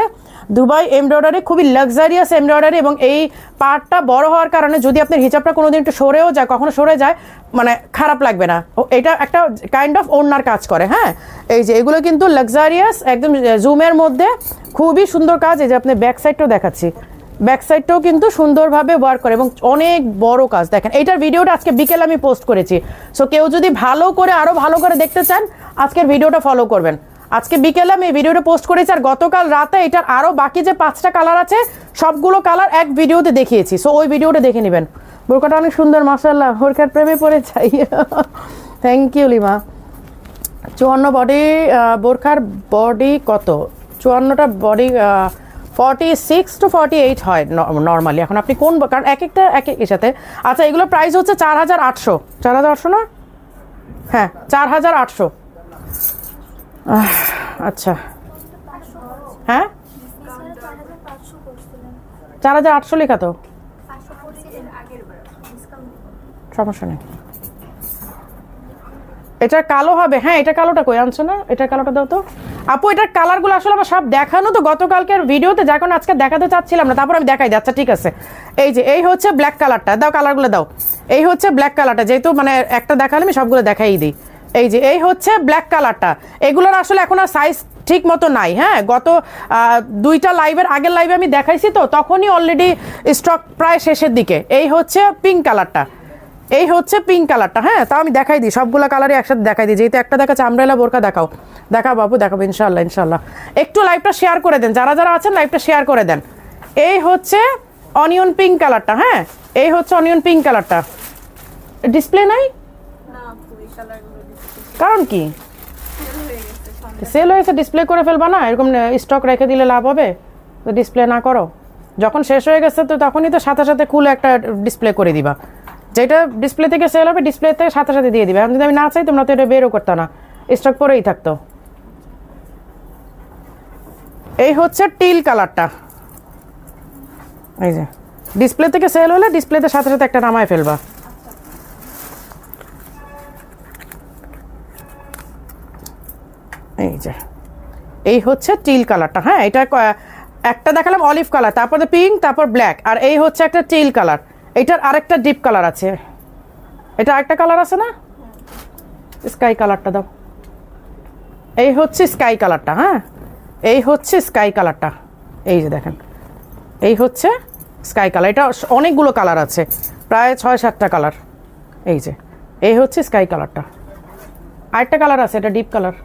দুবাই এমব্রয়ডারি, খুবই লাক্সারিয়াস এমব্রয়ডারি, এবং এই পার্টটা বড় হওয়ার কারণে যদি আপনার হিজাবটা কোনোদিন একটু সরেও যায়, কখনো সরে যায়, মানে খারাপ লাগবে না। এটা একটা কাইন্ড অফ ওড়নার কাজ করে, হ্যাঁ এই যে এগুলো কিন্তু লাক্সারিয়াস একদম জুমের মধ্যে খুবই সুন্দর কাজ। এই যে আপনি ব্যাক সাইডটাও দেখাচ্ছি, ব্যাক সাইডটাও কিন্তু সুন্দরভাবে ওয়ার্ক করে এবং অনেক বড় কাজ। দেখেন এইটার ভিডিওটা আজকে বিকেলে আমি পোস্ট করেছি, সো কেউ যদি ভালো করে আরও ভালো করে দেখতে চান আজকের ভিডিওটা ফলো করবেন। আজকে বিকেলে আমি এই ভিডিওটা পোস্ট করেছি, আর গতকাল রাতে এটার আরও বাকি যে 5টা কালার আছে সবগুলো কালার এক ভিডিওতে দেখিয়েছি, সো ওই ভিডিওটা দেখে নেবেন। বোরকাটা অনেক সুন্দর মাশাআল্লাহ, বোরকার প্রেমে পড়ে যাই থ্যাংক ইউ লিমা। 54 বডি বোরকার বডি কত? 54টা বডি 46 to 48 হয় নর্মালি। এখন আপনি কোন, কারণ এক একটা এক এক সাথে। আচ্ছা এগুলো প্রাইস হচ্ছে 4800, 4800 না, হ্যাঁ 4800। আচ্ছা হ্যাঁ 4800 লেখা তো, সমস্যা নেই। এটা কালো হবে, হ্যাঁ এটা কালোটা কই আনছো না, এটার কালোটা দাও তো আপু। এটার কালারগুলো আসলে আমার সব দেখানো তো গতকালকের ভিডিওতে, যার কারণে আজকে দেখাতে চাচ্ছিলাম না, তারপর আমি দেখাই দিই। আচ্ছা ঠিক আছে, এই যে এই হচ্ছে ব্ল্যাক কালারটা, দাও কালারগুলো দাও। এই হচ্ছে ব্ল্যাক কালারটা, যেহেতু মানে একটা দেখালে আমি সবগুলো দেখাই দিই। এই যে এই হচ্ছে ব্ল্যাক কালারটা, এগুলোর আসলে এখন আর সাইজ ঠিক মতো নাই, হ্যাঁ গত 2টা লাইভের আগের লাইভে আমি দেখাইছি তো তখনই অলরেডি স্টক প্রায় শেষের দিকে। এই হচ্ছে পিঙ্ক কালারটা, এই হচ্ছে পিঙ্ক কালারটা, হ্যাঁ তাও আমি দেখাই দিই, সবগুলো কালারই একসাথে দেখাই দিই। যেহেতু একটা দেখাচ্ছে আমব্রেলা বোরকা, দেখাও বাবু দেখাবো ইনশাআল্লাহ, ইনশাআল্লাহ। একটু লাইভটা শেয়ার করে দেন, যারা যারা আছেন লাইভটা শেয়ার করে দেন। এই হচ্ছে অনিয়ন পিঙ্ক কালারটা, হ্যাঁ এই হচ্ছে অনিয়ন পিঙ্ক কালারটা। ডিসপ্লে নাই কারণ কি সেল হয়েছে, ডিসপ্লে করে ফেলবা না, এরকম স্টক রেখে দিলে লাভ হবে? তো ডিসপ্লে না করো, যখন শেষ হয়ে গেছে তো তখনই তো সাথে সাথে খুলে একটা ডিসপ্লে করে দিবা, যেটা ডিসপ্লে থেকে সেল হবে ডিসপ্লে থেকে সাথে সাথে দিয়ে দিবে। এখন যদি আমি না চাই তোমরা তো এটা বেরও করতো না, স্টক পরেই থাকতো। এই হচ্ছে টিল কালারটা, এই যে ডিসপ্লে থেকে সেল হলে ডিসপ্লেতে সাথে সাথে একটা নামায় ফেলবা। এই যে এই হচ্ছে টিল কালারটা। হ্যাঁ, এটা একটা দেখালাম অলিভ কালার, তারপরে পিঙ্ক, তারপর ব্ল্যাক, আর এই হচ্ছে একটা টিল কালার। এটার আরেকটা ডিপ কালার আছে, এটা আরেকটা কালার আছে না, স্কাই কালারটা দাও। এই হচ্ছে স্কাই কালারটা। হ্যাঁ, এই হচ্ছে স্কাই কালারটা, এই যে দেখেন এই হচ্ছে স্কাই কালার। এটা অনেকগুলো কালার আছে, প্রায় 6-7টা কালার। এই যে এই হচ্ছে স্কাই কালারটা। আরেকটা কালার আছে, এটা ডিপ কালার।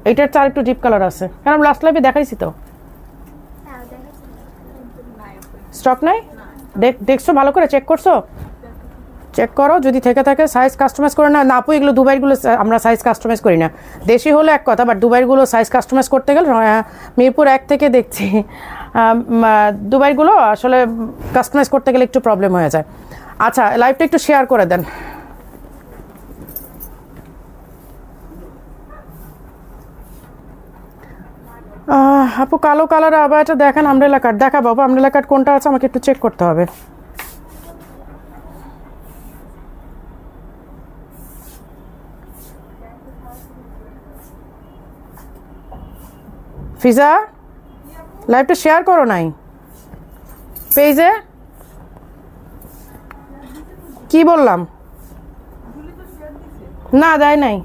এইটার চার একটু ডিপ কালার আছে, কারণ লাস্ট লাইভে দেখাইছি তো। স্টক নাই, দেখছো ভালো করে চেক করছো? চেক করো, যদি থেকে থাকে সাইজ কাস্টমাইজ করে না। আপু এগুলো দুবাইগুলো আমরা সাইজ কাস্টমাইজ করি না। দেশি হলে এক কথা, বাট দুবাইগুলো সাইজ কাস্টমাইজ করতে গেলে মিরপুর 1 থেকে দেখছি দুবাইগুলো আসলে কাস্টমাইজ করতে গেলে একটু প্রবলেম হয়ে যায়। আচ্ছা, লাইভটা একটু শেয়ার করে দেন। আপু কালো কালার আবার এটা দেখেন, আমব্রেলা কাট দেখা বাবা, আমব্রেলা কাট কোনটা আছে আমাকে একটু চেক করতে হবে। ফিজা লাইভটা শেয়ার করো নাই পেজে? কি বললাম? না দেয় নাই।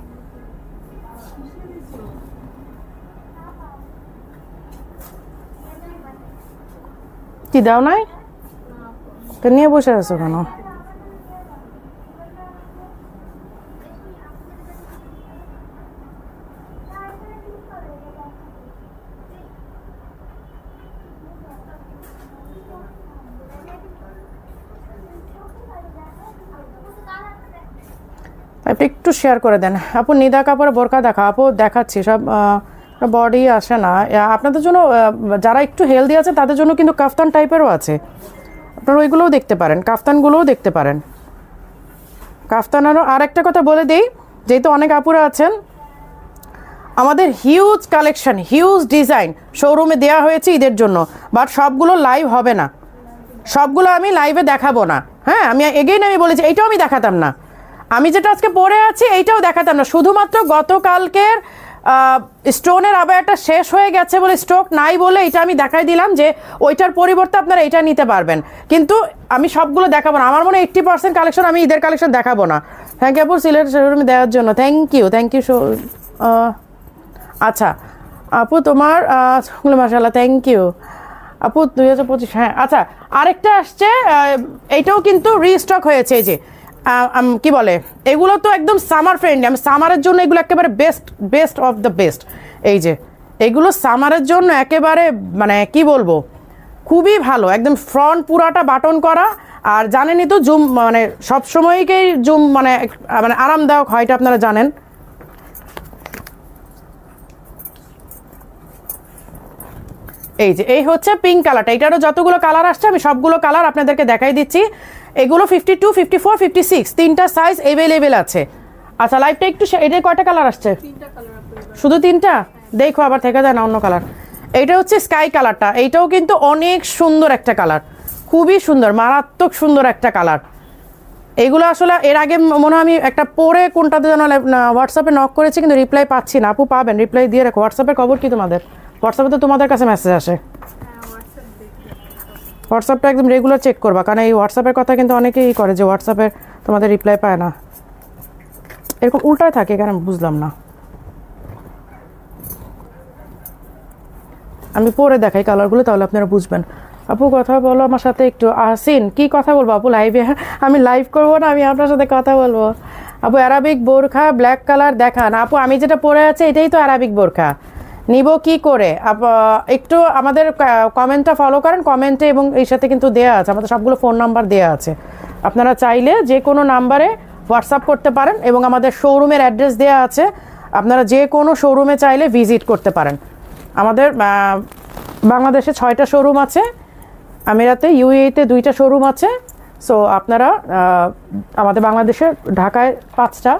কি দাও নাই? তো নিয়ে বসে আছো কেন? আপনি একটু শেয়ার করে দেন। আপু নিদা কাপড় বোরকা দেখা, আপু দেখাচ্ছি সব বডি আসে না আপনাদের জন্য। যারা একটু হেলদি আছে তাদের জন্য কিন্তু কাফতান টাইপেরও আছে, আপনারা ওইগুলোও দেখতে পারেন, কাফতানগুলোও দেখতে পারেন। কাফতানেরও আর একটা কথা বলে দিই, যেহেতু অনেক আপুরা আছেন, আমাদের হিউজ কালেকশন, হিউজ ডিজাইন শোরুমে দেওয়া হয়েছে ঈদের জন্য, বাট সবগুলো লাইভ হবে না, সবগুলো আমি লাইভে দেখাবো না। হ্যাঁ, আমি আমি বলেছি এইটাও আমি দেখাতাম না, আমি যেটা আজকে পরে আছি এইটাও দেখাতাম না। শুধুমাত্র গতকালকের স্টোনের আবায়াটা শেষ হয়ে গেছে বলে, স্টক নাই বলে এটা আমি দেখাই দিলাম যে ওইটার পরিবর্তে আপনারা এটা নিতে পারবেন, কিন্তু আমি সবগুলো দেখাবো না। আমার মনে হয় 80% কালেকশন আমি ঈদের কালেকশন দেখাবো না। থ্যাংক ইউ আপু সিলেট শোরুমে দেওয়ার জন্য, থ্যাংক ইউ আচ্ছা আপু তোমার মাশাআল্লাহ, থ্যাংক ইউ আপু 2025। হ্যাঁ আচ্ছা, আরেকটা আসছে, এইটাও কিন্তু রিস্টক হয়েছে। এই যে কি বলে, এগুলো তো একদম সামার ফ্রেন্ডলি, আমি সামারের জন্য এগুলো একেবারে বেস্ট অফ দ্য বেস্ট। এই যে এগুলো সামারের জন্য একেবারে মানে কি বলবো, খুবই ভালো, একদম ফ্রন্ট পুরাটা বাটন করা। আর জানেনই তো জুম মানে সবসময়কেই জুম মানে আরামদায়ক হয়, এটা আপনারা জানেন। এই যে এই হচ্ছে পিঙ্ক কালারটা, এটারও যতগুলো কালার আসছে আমি সবগুলো কালার আপনাদেরকে দেখাই দিচ্ছি। এগুলো 52, 54, 56 তিনটা সাইজ অ্যাভেলেবেল আছে। আচ্ছা লাইভটা একটু, এটা কয়টা কালার আসছে? শুধু 3টা? দেখো আবার থেকে যায় না অন্য কালার। এইটা হচ্ছে স্কাই কালারটা, এইটাও কিন্তু অনেক সুন্দর একটা কালার, খুবই সুন্দর, মারাত্মক সুন্দর একটা কালার। এইগুলো আসলে এর আগে মনে হয় আমি একটা পরে কোনটাতে যেন হোয়াটসঅ্যাপে নক করেছি, কিন্তু রিপ্লাই পাচ্ছি না। আপু পাবেন, রিপ্লাই দিয়ে রাখো। হোয়াটসঅ্যাপের খবর কি তোমাদের? হোয়াটসঅ্যাপে তো তোমাদের কাছে মেসেজ আসে, হোয়াটসঅ্যাপটা একদম রেগুলার চেক করবা, কারণ এই হোয়াটসঅ্যাপের কথা কিন্তু অনেকেই করে যে হোয়াটসঅ্যাপে তোমাদের রিপ্লাই পায় না, এরকম উল্টায় থাকে কেন বুঝলাম না। আমি পরে দেখাই কালারগুলো, তাহলে আপনারা বুঝবেন। আপু কথা বলো আমার সাথে একটু। আসিন কি কথা বলবো আপু লাইভে? আমি লাইভ করবো না, আমি আপনার সাথে কথা বলবো। আপু অ্যারাবিক বোরখা ব্ল্যাক কালার দেখান। আপু আমি যেটা পরে আছে এটাই তো অ্যারাবিক বোরখা, নিব কি করে? একটু আমাদের কমেন্টটা ফলো করেন, কমেন্টে এবং এই সাথে কিন্তু দেয়া আছে, আমাদের সবগুলো ফোন নাম্বার দেয়া আছে, আপনারা চাইলে যে কোনো নাম্বারে হোয়াটসঅ্যাপ করতে পারেন, এবং আমাদের শোরুমের অ্যাড্রেস দেয়া আছে, আপনারা যে কোনো শোরুমে চাইলে ভিজিট করতে পারেন। আমাদের বাংলাদেশে 6টা শোরুম আছে, আমিরাতে ইউএইতে 2টা শোরুম আছে, সো আপনারা আমাদের বাংলাদেশের ঢাকায় 5টা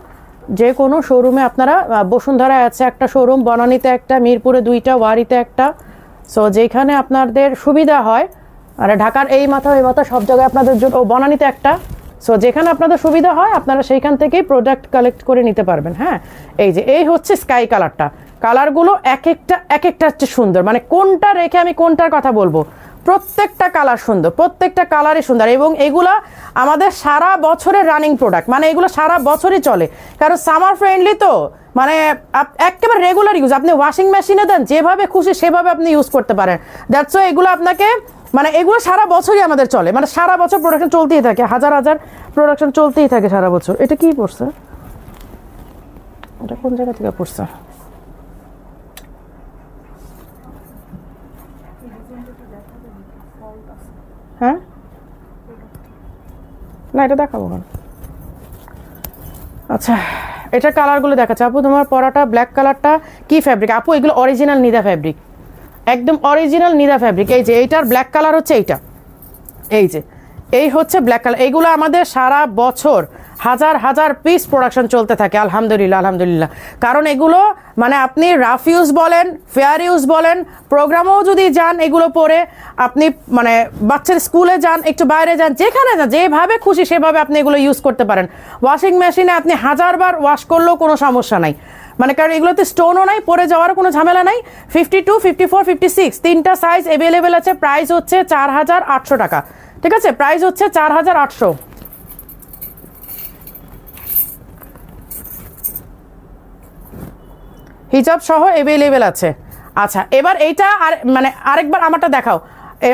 যে কোনো শোরুমে আপনারা, বসুন্ধরায় আছে একটা শোরুম, বনানীতে একটা, মিরপুরে 2টা, ওয়ারিতে একটা। সো যেখানে আপনাদের সুবিধা হয়, আর ঢাকার এই মাথা ওই মাথা সব জায়গায় আপনাদের জন্য, বনানীতে একটা। সো যেখানে আপনাদের সুবিধা হয় আপনারা সেইখান থেকেই প্রোডাক্ট কালেক্ট করে নিতে পারবেন। হ্যাঁ, এই যে এই হচ্ছে স্কাই কালারটা। কালারগুলো এক একটা হচ্ছে সুন্দর, মানে কোনটা রেখে আমি কোনটার কথা বলবো, প্রত্যেকটা কালার সুন্দর, প্রত্যেকটা কালারই সুন্দর। এবং এগুলা আমাদের সারা বছরের রানিং প্রোডাক্ট, মানে এগুলো সারা বছরই চলে, কারণ সামার ফ্রেন্ডলি তো, মানে একেবারে রেগুলার ইউজ। আপনি ওয়াশিং মেশিনে দেন, যেভাবে খুশি সেভাবে আপনি ইউজ করতে পারেন। দ্যাটস ওয়াই এগুলো আপনাকে, মানে এগুলো সারা বছরই আমাদের চলে, মানে সারা বছর প্রোডাকশন চলতেই থাকে, হাজার হাজার প্রোডাকশন চলতেই থাকে সারা বছর। এটা কি পড়ছে, এটা কোন জায়গা থেকে পড়ছে? হ্যাঁ, না এটা দেখাবো না। আচ্ছা, এটা কালারগুলো দেখাচ্ছে। আপু তোমার পরাটা ব্ল্যাক কালারটা কি ফ্যাব্রিক? আপু এগুলো অরিজিনাল নিদা ফ্যাব্রিক, একদম অরিজিনাল নিদা ফ্যাব্রিক। এই যে এইটার ব্ল্যাক কালার হচ্ছে এইটা, এই যে এই হচ্ছে ব্ল্যাক কালার। এইগুলো আমাদের সারা বছর হাজার হাজার পিস প্রোডাকশন চলতে থাকে, আলহামদুলিল্লাহ আলহামদুলিল্লাহ। কারণ এগুলো মানে আপনি রাফ ইউজ বলেন, ফেয়ার ইউজ বলেন, প্রোগ্রামেও যদি যান এগুলো পরে, আপনি মানে বাচ্চার স্কুলে যান, একটু বাইরে যান, যেখানে যান, যেভাবে খুশি সেভাবে আপনি এগুলো ইউজ করতে পারেন। ওয়াশিং মেশিনে আপনি হাজারবার ওয়াশ করলেও কোনো সমস্যা নাই, মানে কারণ এগুলোতে স্টোনও নাই, পরে যাওয়ার কোনো ঝামেলা নাই। 52, 54, 56 তিনটা সাইজ অ্যাভেলেবেল আছে। প্রাইস হচ্ছে 4800 টাকা, ঠিক আছে? প্রাইস হচ্ছে 4800। হিজাব সহ অ্যাভেলেবেল আছে। আচ্ছা, এবার এইটা আর মানে আরেকবার আমারটা দেখাও,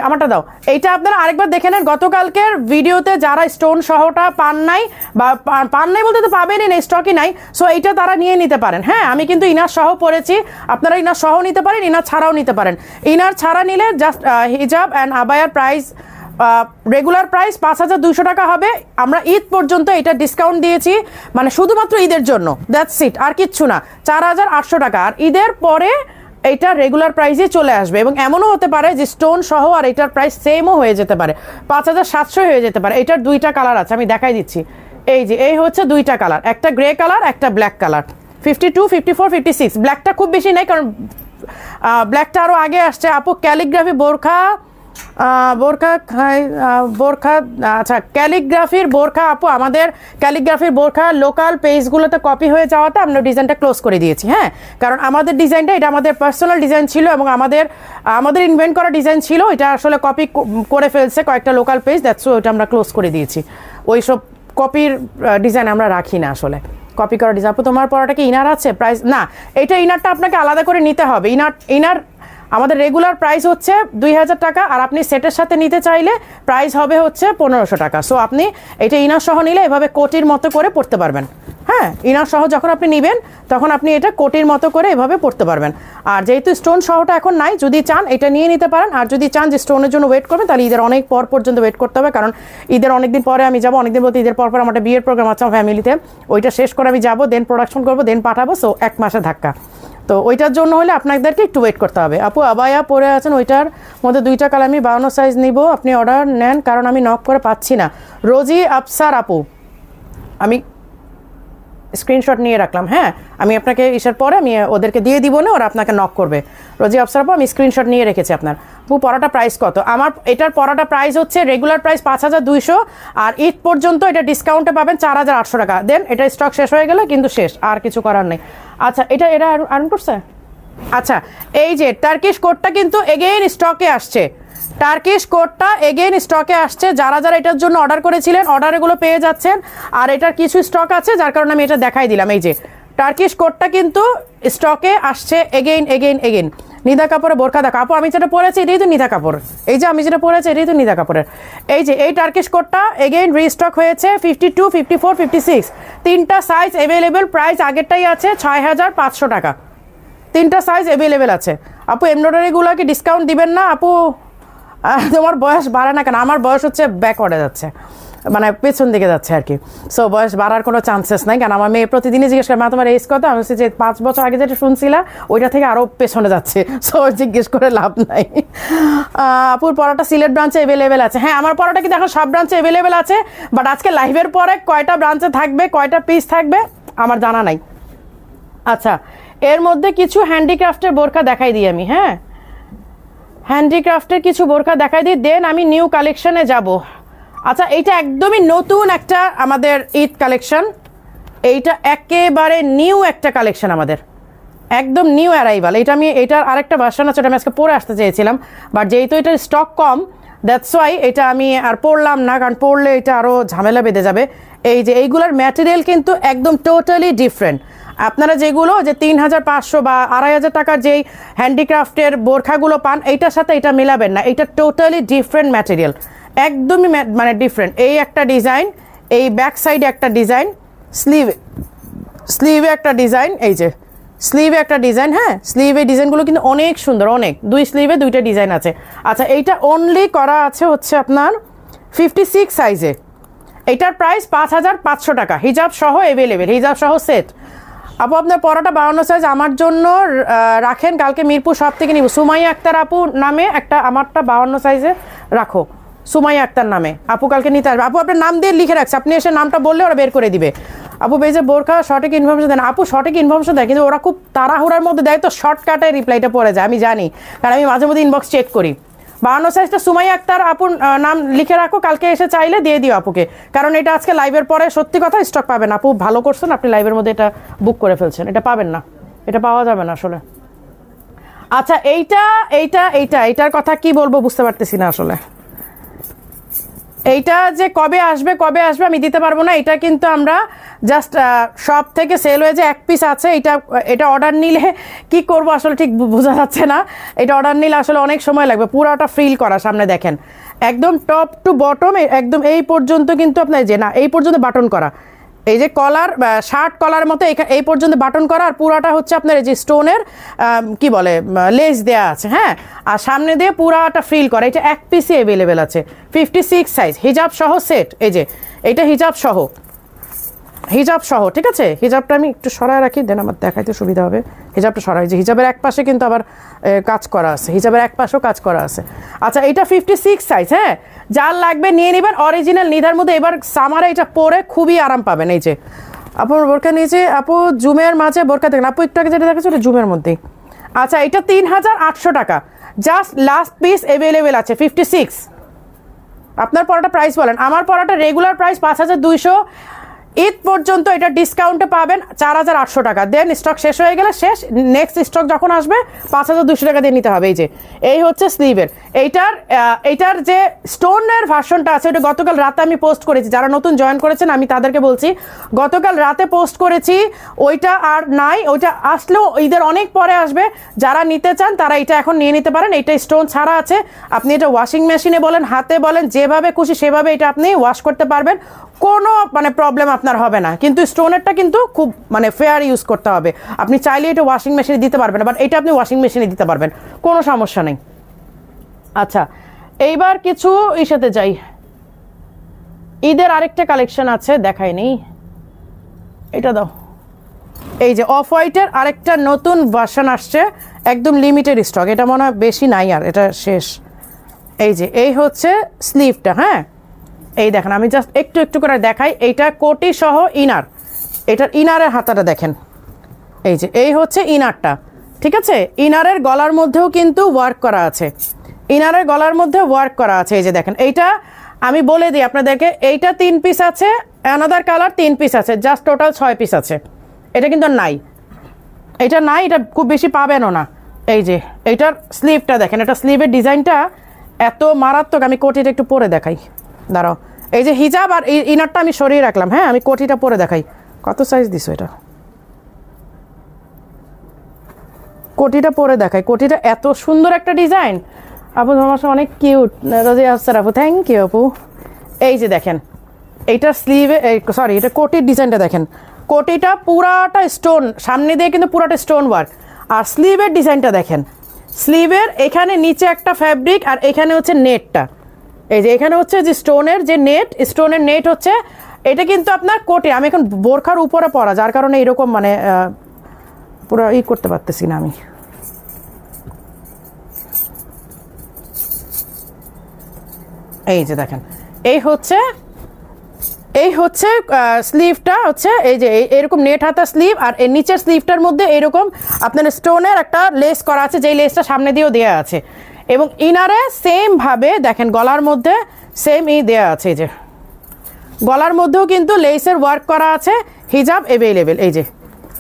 আমারটা দাও। এইটা আপনারা আরেকবার দেখে নেন। গতকালকের ভিডিওতে যারা স্টোন সহটা পান নাই, বা পান নাই বলতে তো পাবেনই না, স্টকই নাই, সো এইটা তারা নিয়ে নিতে পারেন। হ্যাঁ, আমি কিন্তু ইনার সহ পরেছি, আপনারা ইনার সহ নিতে পারেন, ইনার ছাড়াও নিতে পারেন। ইনার ছাড়া নিলে জাস্ট হিজাব অ্যান্ড আবায়ার প্রাইস, রেগুলার প্রাইস 5200 টাকা হবে। আমরা ঈদ পর্যন্ত এটা ডিসকাউন্ট দিয়েছি, মানে শুধুমাত্র ঈদের জন্য, দ্যাটস ইট, আর কিচ্ছু না। 4800 টাকা। আর ঈদের পরে এইটা রেগুলার প্রাইসে চলে আসবে। এবং এমনও হতে পারে যে স্টোন সহ আর এটার প্রাইস সেমও হয়ে যেতে পারে, 5700 হয়ে যেতে পারে। এটার 2টা কালার আছে, আমি দেখাই দিচ্ছি। এই যে এই হচ্ছে 2টা কালার, একটা গ্রে কালার, একটা ব্ল্যাক কালার। 52, 54, 56। ব্ল্যাকটা খুব বেশি নেই, কারণ ব্ল্যাকটা আরও আগে আসছে। আপু ক্যালিগ্রাফি বোরখা, আচ্ছা ক্যালিগ্রাফির বোরখা, আপু আমাদের ক্যালিগ্রাফির বোরখা লোকাল পেজগুলোতে কপি হয়ে যাওয়াতে আমরা ডিজাইনটা ক্লোজ করে দিয়েছি। হ্যাঁ, কারণ আমাদের ডিজাইনটা, এটা আমাদের পার্সোনাল ডিজাইন ছিল এবং আমাদের ইনভেন্ট করা ডিজাইন ছিল, এটা আসলে কপি করে ফেলছে কয়েকটা লোকাল পেজ, দ্যাটস ওইটা আমরা ক্লোজ করে দিয়েছি। ওইসব কপির ডিজাইন আমরা রাখি না আসলে, কপি করা ডিজাইন। আপু তোমার পরাটা কি ইনার আছে? প্রাইস না, এটা ইনারটা আপনাকে আলাদা করে নিতে হবে। ইনার আমাদের রেগুলার প্রাইস হচ্ছে 2000 টাকা, আর আপনি সেটের সাথে নিতে চাইলে প্রাইস হবে হচ্ছে 1500 টাকা। সো আপনি এটা ইনার সহ নিলে এভাবে কোটির মতো করে পড়তে পারবেন। হ্যাঁ, ইনার সহ যখন আপনি নেবেন তখন আপনি এটা কোটির মতো করে এভাবে পড়তে পারবেন। আর যেহেতু স্টোন সহটা এখন নাই, যদি চান এটা নিয়ে নিতে পারেন। আর যদি চান যে স্টোনের জন্য ওয়েট করবেন, তাহলে ঈদের অনেক পর পর্যন্ত ওয়েট করতে হবে, কারণ ঈদের অনেকদিন পরে আমি যাবো। অনেকদিন বলতে ঈদের পর আমার একটা বিয়ের প্রোগ্রাম আছে আমার ফ্যামিলিতে, ওইটা শেষ করে আমি যাবো, দেন প্রোডাকশন করবো, দেন পাঠাবো। সো 1 মাসে ধাক্কা, তো ওইটার জন্য হলে আপনাদেরকে একটু ওয়েট করতে হবে। আপু আবায়া পরে আছেন, ওইটার মধ্যে 2টা কালার, আমি 52 সাইজ নিব, আপনি অর্ডার নেন, কারণ আমি নক করে পাচ্ছি না। রোজি আফসার আপু, আমি স্ক্রিনশট নিয়ে রাখলাম। হ্যাঁ, আমি আপনাকে ইসার পরে আমি ওদেরকে দিয়ে দিব না, ওরা আপনাকে নক করবে। রোজি আফসার আপু, আমি স্ক্রিনশট নিয়ে রেখেছি আপনার। আপু পরাটা প্রাইস কত? আমার এটার পরাটা প্রাইস হচ্ছে রেগুলার প্রাইস 5200, আর ঈদ পর্যন্ত এটা ডিসকাউন্টে পাবেন 4800 টাকা। দেন এটা স্টক শেষ হয়ে গেলে কিন্তু শেষ, আর কিছু করার নেই। আচ্ছা, এটা আর্ন করছে। আচ্ছা, এই যে টার্কিশ কোটটা কিন্তু এগেইন স্টকে আসছে, টার্কিশ কোটটা এগেইন স্টকে আসছে। যারা যারা এটার জন্য অর্ডার করেছিলেন, অর্ডারগুলো পেয়ে যাচ্ছেন। আর এটার কিছু স্টক আছে, যার কারণে আমি এটা দেখাই দিলাম। এই যে টার্কিশ কোটটা কিন্তু স্টকে আসছে এগেইন। নিদা কাপড়ে বোরখা দেখা, আপু আমি যেটা পরেছি এটাই তো নিদা কাপড়। এই যে আমি যেটা পরেছি এটাই তো নিদা কাপড়ের। এই যে এই টার্কিশ কোটটা এগেইন রিস্টক হয়েছে। 52, 54, 56 তিনটা সাইজ অ্যাভেলেবেল। প্রাইস আগেরটাই আছে 6500 টাকা। 3টা সাইজ অ্যাভেলেবেল আছে। আপু এমব্রয়ডারিগুলোকে ডিসকাউন্ট দিবেন না? আপু তোমার বয়স বাড়ে না কেন? আমার বয়স হচ্ছে ব্যাকওয়ার্ডে যাচ্ছে। মানে পেছন দিকে যাচ্ছে আর কি। সো বয়স বাড়ার কোনো চান্সেস নাই, কারণ আমার মেয়ে প্রতিদিনই জিজ্ঞেস করে মা তোমার এজ কত, আমি বলছি যে 5 বছর আগে যেটা শুনছিলা ওইটা থেকে আরও পেছনে যাচ্ছে, সো জিজ্ঞেস করে লাভ নাই। আপুর পড়াটা সিলেট ব্রাঞ্চে অ্যাভেলেবেল আছে, হ্যাঁ আমার পড়াটা কিন্তু এখন সব ব্রাঞ্চে অ্যাভেলেবেল আছে, বাট আজকে লাইভের পরে কয়টা ব্রাঞ্চে থাকবে, কয়টা পিস থাকবে আমার জানা নাই। আচ্ছা, এর মধ্যে কিছু হ্যান্ডিক্রাফটের বোরকা দেখাই দিই আমি, হ্যাঁ হ্যান্ডিক্রাফটের কিছু বোরকা দেখাই দিই, দেন আমি নিউ কালেকশনে যাব। আচ্ছা, এইটা একদমই নতুন একটা আমাদের ঈদ কালেকশন, এইটা একেবারে নিউ একটা কালেকশন আমাদের, একদম নিউ অ্যারাইভাল। এটা আমি এটার আরেকটা ভার্সন আছে, ওটা আমি আজকে পরে আসতে চেয়েছিলাম, বাট যেহেতু এটার স্টক কম দ্যাটস ওয়াই এটা আমি আর পড়লাম না, কারণ পড়লে এটা আরও ঝামেলা বেঁধে যাবে। এই যে এইগুলোর ম্যাটেরিয়াল কিন্তু একদম টোটালি ডিফারেন্ট। আপনারা যেগুলো যে 3500 বা 2500 টাকার যেই হ্যান্ডিক্রাফটের বোরখাগুলো পান, এইটার সাথে এটা মেলাবেন না, এটা টোটালি ডিফারেন্ট ম্যাটেরিয়াল, একদমই মানে ডিফারেন্ট। এই একটা ডিজাইন, এই ব্যাক সাইডে একটা ডিজাইন, স্লিভে একটা ডিজাইন, এই যে স্লিভে একটা ডিজাইন, হ্যাঁ স্লিভে ডিজাইনগুলো কিন্তু অনেক সুন্দর, অনেক, 2 স্লিভে 2টা ডিজাইন আছে। আচ্ছা, এইটা অনলি করা আছে হচ্ছে আপনার 56 সাইজে, এইটার প্রাইস 5500 টাকা, হিজাব সহ অ্যাভেলেবেল, হিজাব সহ সেট। আপু আপনার পরাটা 52 সাইজ আমার জন্য রাখেন, কালকে মিরপুর সব থেকে নিব। সুমাইয়া আক্তার আপু নামে একটা, আমারটা 52 সাইজে রাখো, সুমাইয়া আক্তার নামে আপু কালকে নিতে আসবে। আপু আপনার নাম দিয়ে লিখে রাখছে, আপনি এসে নামটা বললে ওরা বের করে দিবে। আপু পেজে বোরখা সঠিক ইনফরমেশন দেন, আপু সঠিক ইনফরমেশন দেয়, কিন্তু ওরা খুব তাড়াহুড়ার মধ্যে দেয়, তো শর্টকাটে রিপ্লাইটা পড়ে যায়, আমি জানি, কারণ আমি মাঝে মধ্যে ইনবক্স চেক করি। 52 সাইজটা সুমাইয়া আক্তার আপুর নাম লিখে রাখো, কালকে এসে চাইলে দিয়ে দিও আপুকে, কারণ এটা আজকে লাইভের পরে সত্যি কথা স্টক পাবেন। আপু ভালো করছেন, আপনি লাইভের মধ্যে এটা বুক করে ফেলছেন, এটা পাবেন না, এটা পাওয়া যাবে না আসলে। আচ্ছা, এইটার কথা কি বলবো বুঝতে পারতেছি না আসলে, এইটা যে কবে আসবে আমি দিতে পারবো না। এটা কিন্তু আমরা জাস্ট শপ থেকে সেল হয়ে যে 1 পিস আছে, এটা অর্ডার নিলে কি করব আসলে ঠিক বোঝা যাচ্ছে না। এটা অর্ডার নিলে আসলে অনেক সময় লাগবে পুরোটা ফিল করা। সামনে দেখেন একদম টপ টু বটম একদম এই পর্যন্ত কিন্তু আপনার যে না এই পর্যন্ত বাটন করা, এই যে কলার শার্ট কলার মতো এই পর্যন্ত বাটন করা, আর পুরাটা হচ্ছে আপনার এই যে স্টোনের কি বলে লেস দেয়া আছে, হ্যাঁ, আর সামনে দিয়ে পুরাটা ফ্রিল করা। এটা 1 পিসে অ্যাভেলেবেল আছে, 56 সাইজ, হিজাব সহ সেট। এই যে এটা হিজাব সহ, ঠিক আছে। হিজাবটা আমি একটু সরায় রাখি, দেন আমার দেখাইতে সুবিধা হবে। হিজাবটা সরাই, যে হিজাবের এক পাশে কিন্তু আবার কাজ করা আছে, হিজাবের এক পাশেও কাজ করা আছে। আচ্ছা, এটা 56 সাইজ, হ্যাঁ, যার লাগবে নিয়ে নেবেন, অরিজিনাল নিধার মধ্যে। এবার সামারে এটা পরে খুবই আরাম পাবেন। এই যে আপু বোরকা নিয়েছে, আপু জুমের মাঝে বোরকা দেখেন, আপু একটু আগে যেটা দেখাচ্ছে ওটা জুমের মধ্যেই। আচ্ছা, এটা 3800 টাকা, জাস্ট লাস্ট পিস অ্যাভেলেবেল আছে 56। আপনার পড়াটা প্রাইস বলেন, আমার পড়াটা রেগুলার প্রাইস 5200, ঈদ পর্যন্ত এটা ডিসকাউন্টে পাবেন 4800 টাকা। দেন স্টক শেষ হয়ে গেলে শেষ, নেক্সট স্টক যখন আসবে 5200 টাকা দিয়ে নিতে হবে। এই যে এই হচ্ছে স্লিভের, এইটার যে স্টোনের ভার্সনটা আছে ওটা গতকাল রাতে আমি পোস্ট করেছি, যারা নতুন জয়েন করেছেন আমি তাদেরকে বলছি, গতকাল রাতে পোস্ট করেছি, ওইটা আর নাই, ওইটা আসলেও ঈদের অনেক পরে আসবে। যারা নিতে চান তারা এটা এখন নিয়ে নিতে পারেন। এটা স্টোন ছাড়া আছে, আপনি এটা ওয়াশিং মেশিনে বলেন, হাতে বলেন, যেভাবে খুশি সেভাবে এটা আপনি ওয়াশ করতে পারবেন, কোনো মানে প্রবলেম আপনার হবে না। কিন্তু স্টোনেরটা কিন্তু খুব মানে ফেয়ার ইউজ করতে হবে। আপনি চাইলে এটা ওয়াশিং মেশিনে দিতে পারবেন, বাট এটা আপনি ওয়াশিং মেশিনে দিতে পারবেন, কোনো সমস্যা নেই। আচ্ছা, এইবার কিছু ইসাতে যাই, ঈদের আরেকটা কালেকশন আছে দেখাইনি, এটা দাও। এই যে অফ হোয়াইটের আরেকটা নতুন ভার্সন আসছে, একদম লিমিটেড স্টক, এটা মনে হয় বেশি নাই আর, এটা শেষ। এই যে এই হচ্ছে স্লিভটা, হ্যাঁ, এই দেখেন আমি জাস্ট একটু একটু করে দেখাই। এইটা কোটি সহ ইনার, এটার ইনারের হাতাটা দেখেন, এই যে এই হচ্ছে ইনারটা, ঠিক আছে। ইনারের গলার মধ্যেও কিন্তু ওয়ার্ক করা আছে, ইনারের গলার মধ্যে ওয়ার্ক করা আছে। এই যে দেখেন, এইটা আমি বলে দিই আপনাদেরকে, এইটা 3 পিস আছে, অ্যানাদার কালার 3 পিস আছে, জাস্ট টোটাল 6 পিস আছে। এটা কিন্তু নাই, এটা নাই, এটা খুব বেশি পাবেনও না। এই যে এইটার স্লিভটা দেখেন, এটা স্লিভের ডিজাইনটা এত মারাত্মক, আমি কোটিটা একটু পরে দেখাই, দাঁড়াও। এই যে হিজাব আর ইনারটা আমি সরিয়ে রাখলাম, হ্যাঁ, আমি কোটিটা পরে দেখাই। কত সাইজ দিছো এটা, কোটিটা পরে দেখাই। কোটিটা এত সুন্দর একটা ডিজাইন, আপু তোমার অনেক কিউট, রোজি আফসার আপু, থ্যাংক ইউ আপু। এই যে দেখেন, এইটা স্লিভে, সরি এটা কোটির ডিজাইনটা দেখেন, কোটিটা পুরাটা স্টোন, সামনে দিয়ে কিন্তু পুরাটা স্টোন ওয়ার্ক। আর স্লিভের ডিজাইনটা দেখেন, স্লিভের এখানে নিচে একটা ফ্যাব্রিক আর এখানে হচ্ছে নেটটা, এই যে এখানে হচ্ছে যে স্টোনের নেট হচ্ছে, এটা কিন্তু আপনার কোটে, আমি এখন বোরখার উপরে পরা, যার কারণে এরকম মানে পুরো করতে পারতেছি না আমি। এই যে দেখেন, এই হচ্ছে স্লিভটা হচ্ছে এই যে এরকম নেট হাতা স্লিভ, আর এর নিচের স্লিভটার মধ্যে এরকম আপনার স্টোনের একটা লেস করা আছে, যেই লেসটা সামনে দিয়েও দেওয়া আছে, এবং ইনারে সেম ভাবে দেখেন গলার মধ্যে সেম দেওয়া আছে, এই যে গলার মধ্যেও কিন্তু লেসের ওয়ার্ক করা আছে। হিজাব অ্যাভেলেবেল, এই যে